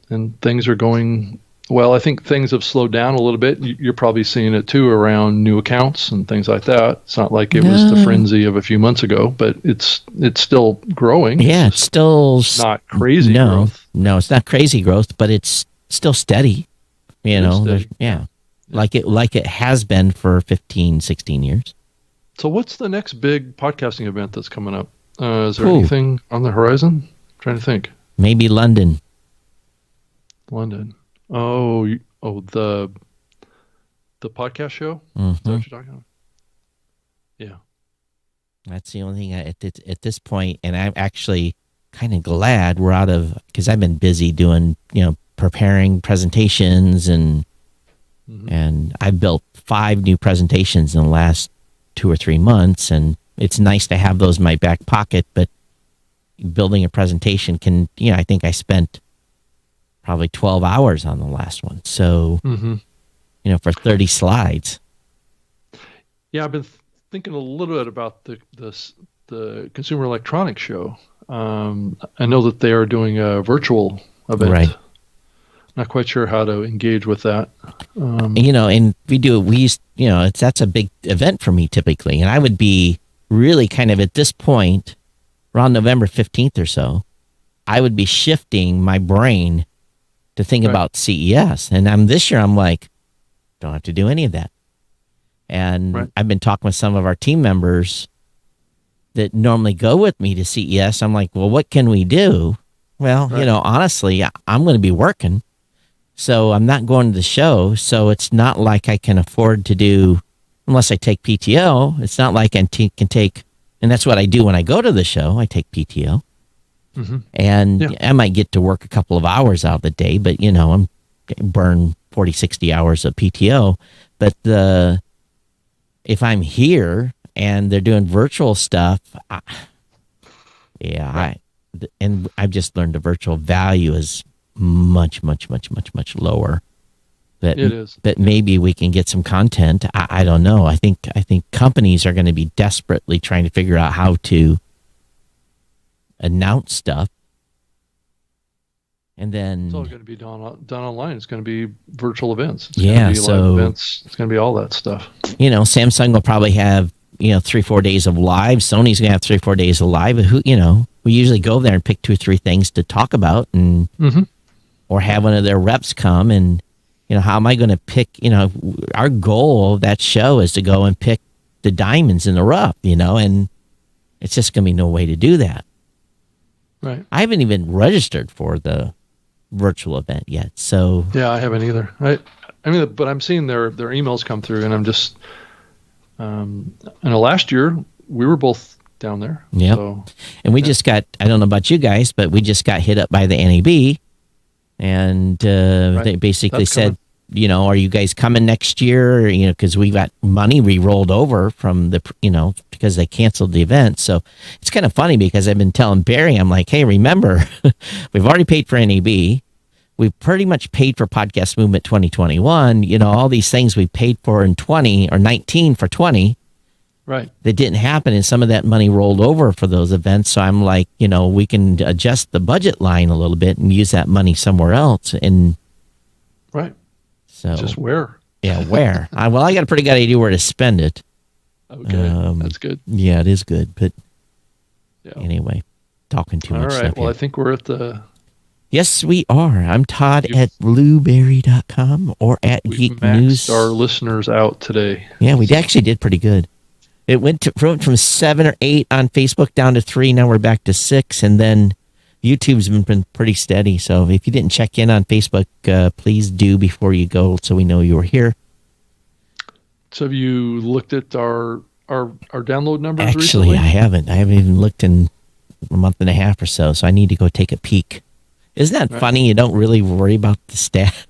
and things are going well. I think things have slowed down a little bit. You're probably seeing it too around new accounts and things like that. It's not like it was the frenzy of a few months ago, but it's still growing. Yeah, it's still not crazy growth. No, it's not crazy growth, but it's still steady. Steady. Like it has been for 15, 16 years. So what's the next big podcasting event that's coming up? Is there anything on the horizon? I'm trying to think. Maybe London. Oh, the podcast show? Is that what you're talking about? Yeah. That's the only thing at this point, and I'm actually kind of glad we're out of, because I've been busy doing, preparing presentations and I've built 5 new presentations in the last 2 or 3 months, and it's nice to have those in my back pocket, but building a presentation can, I think I spent probably 12 hours on the last one. So, for 30 slides. Yeah, I've been thinking a little bit about the Consumer Electronics Show. I know that they are doing a virtual event. Right. Not quite sure how to engage with that. And that's a big event for me typically. And I would be really kind of at this point, around November 15th or so, I would be shifting my brain to think about CES. And this year I'm like, don't have to do any of that. And I've been talking with some of our team members that normally go with me to CES. I'm like, well, what can we do? Well, Right. honestly, I'm going to be working, so I'm not going to the show. So it's not like I can afford to do, unless I take PTO. It's not like can take, and that's what I do when I go to the show. I take PTO, Mm-hmm. Yeah. and I might get to work a couple of hours out of the day, but I'm burn 40, 60 hours of PTO. But if I'm here and they're doing virtual stuff, Right. and I've just learned the virtual value is much, much, much, much, much lower. But It is. but maybe we can get some content. I don't know. I think companies are going to be desperately trying to figure out how to announce stuff, and It's all then going to be done online. It's going to be virtual events. It's yeah, going to be live so events. It's going to be all that stuff. Samsung will probably have 3-4 days of live. Sony's going to have 3-4 days of live. Who we usually go there and pick 2 or 3 things to talk about, and Mm-hmm. or have one of their reps come and how am I going to pick? Our goal of that show is to go and pick the diamonds in the rough. And it's just going to be no way to do that. Right. I haven't even registered for the virtual event yet. So Yeah, I haven't either. I mean, but I'm seeing their emails come through, and I'm just, last year we were both down there. yeah, So, and we just got, I don't know about you guys, but we just got hit up by the NAB, and they basically That's said, are you guys coming next year? Because we got money re-rolled over from the, because they canceled the event. So it's kind of funny because I've been telling Barry, I'm like, hey, remember, we've already paid for NAB. We've pretty much paid for Podcast Movement 2021. All these things we paid for in 20 or 19 for 20 right. that didn't happen. And some of that money rolled over for those events. So I'm like, we can adjust the budget line a little bit and use that money somewhere else. And Right. so Just where? yeah, where? I got a pretty good idea where to spend it. Okay. That's good. Yeah, it is good. But Yeah. anyway, talking too All much right. stuff Well, here. I think we're at the. Yes, we are. I'm Todd at blueberry.com or at We've Geek maxed News. our listeners out today. Yeah, we actually did pretty good. It went from 7 or 8 on Facebook down to 3. Now we're back to 6. And then YouTube's been pretty steady. So if you didn't check in on Facebook, please do before you go so we know you were here. So have you looked at our download numbers Actually, recently? I haven't. I haven't even looked in a month and a half or so. So I need to go take a peek. Isn't that Right. funny? You don't really worry about the stat.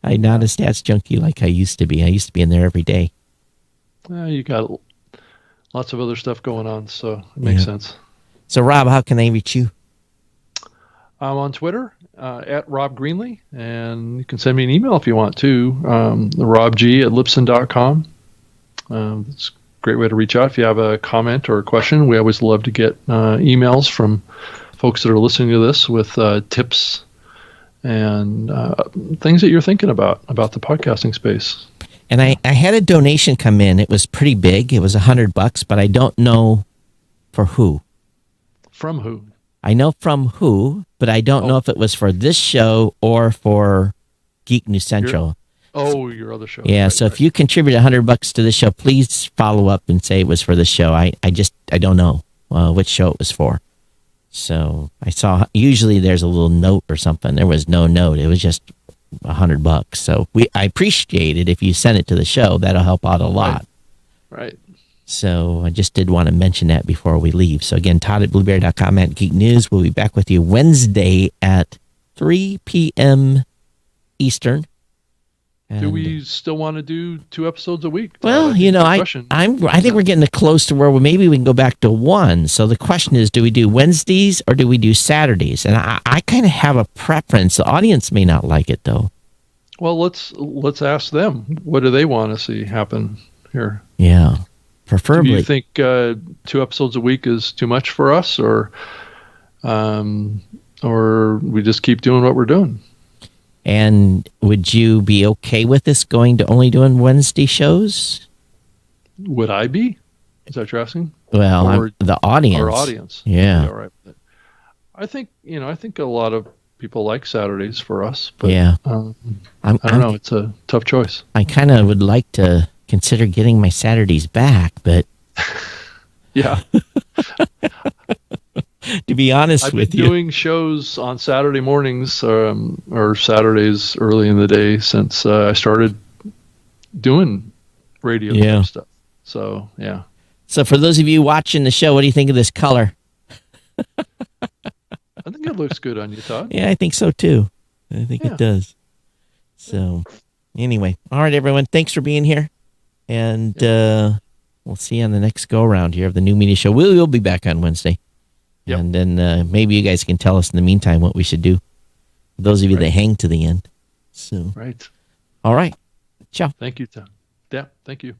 I'm not a stats junkie like I used to be. I used to be in there every day. You got lots of other stuff going on, so it makes sense. So, Rob, how can they reach you? I'm on Twitter at Rob Greenlee, and you can send me an email if you want to. The robg@libsyn.com. It's a great way to reach out if you have a comment or a question. We always love to get emails from folks that are listening to this with tips and things that you're thinking about the podcasting space. And I had a donation come in. It was pretty big. It was $100, but I don't know for who. From who? I know from who, but I don't know if it was for this show or for Geek News Central. Your other show. Yeah, Right, so right. if you contribute $100 to the show, please follow up and say it was for the show. I don't know which show it was for. So I saw, usually there's a little note or something. There was no note. It was just $100. So I appreciate it if you send it to the show. That'll help out a lot. Right. So I just did want to mention that before we leave. So again, Todd at blueberry.com at Geek News. We'll be back with you Wednesday at 3 p.m. Eastern. Do we still want to do 2 episodes a week? Well, I think we're getting close to where maybe we can go back to 1. So the question is, do we do Wednesdays or do we do Saturdays? And I kind of have a preference. The audience may not like it though. Well, let's ask them. What do they want to see happen here? Yeah, Do preferably. you think 2 episodes a week is too much for us, or we just keep doing what we're doing? And would you be okay with us going to only doing Wednesday shows? Would I be? Is that what you're asking? Well, Or the audience. Our audience. Yeah. All right. I think a lot of people like Saturdays for us, but Yeah. I I don't know. It's a tough choice. I kind of would like to consider getting my Saturdays back, but Yeah. to be honest I've been with you. doing shows on Saturday mornings or Saturdays early in the day since I started doing radio Yeah. type stuff. So, yeah. So for those of you watching the show, what do you think of this color? I think it looks good on you, Todd. Yeah, I think so too. I think Yeah. it does. So anyway, all right, everyone. Thanks for being here. And we'll see you on the next go around here of the New Media Show. We'll be back on Wednesday. Yep. And then maybe you guys can tell us in the meantime what we should do. Those of you that hang to the end. So, Right. all right. Ciao. Thank you, Todd. Yeah, thank you.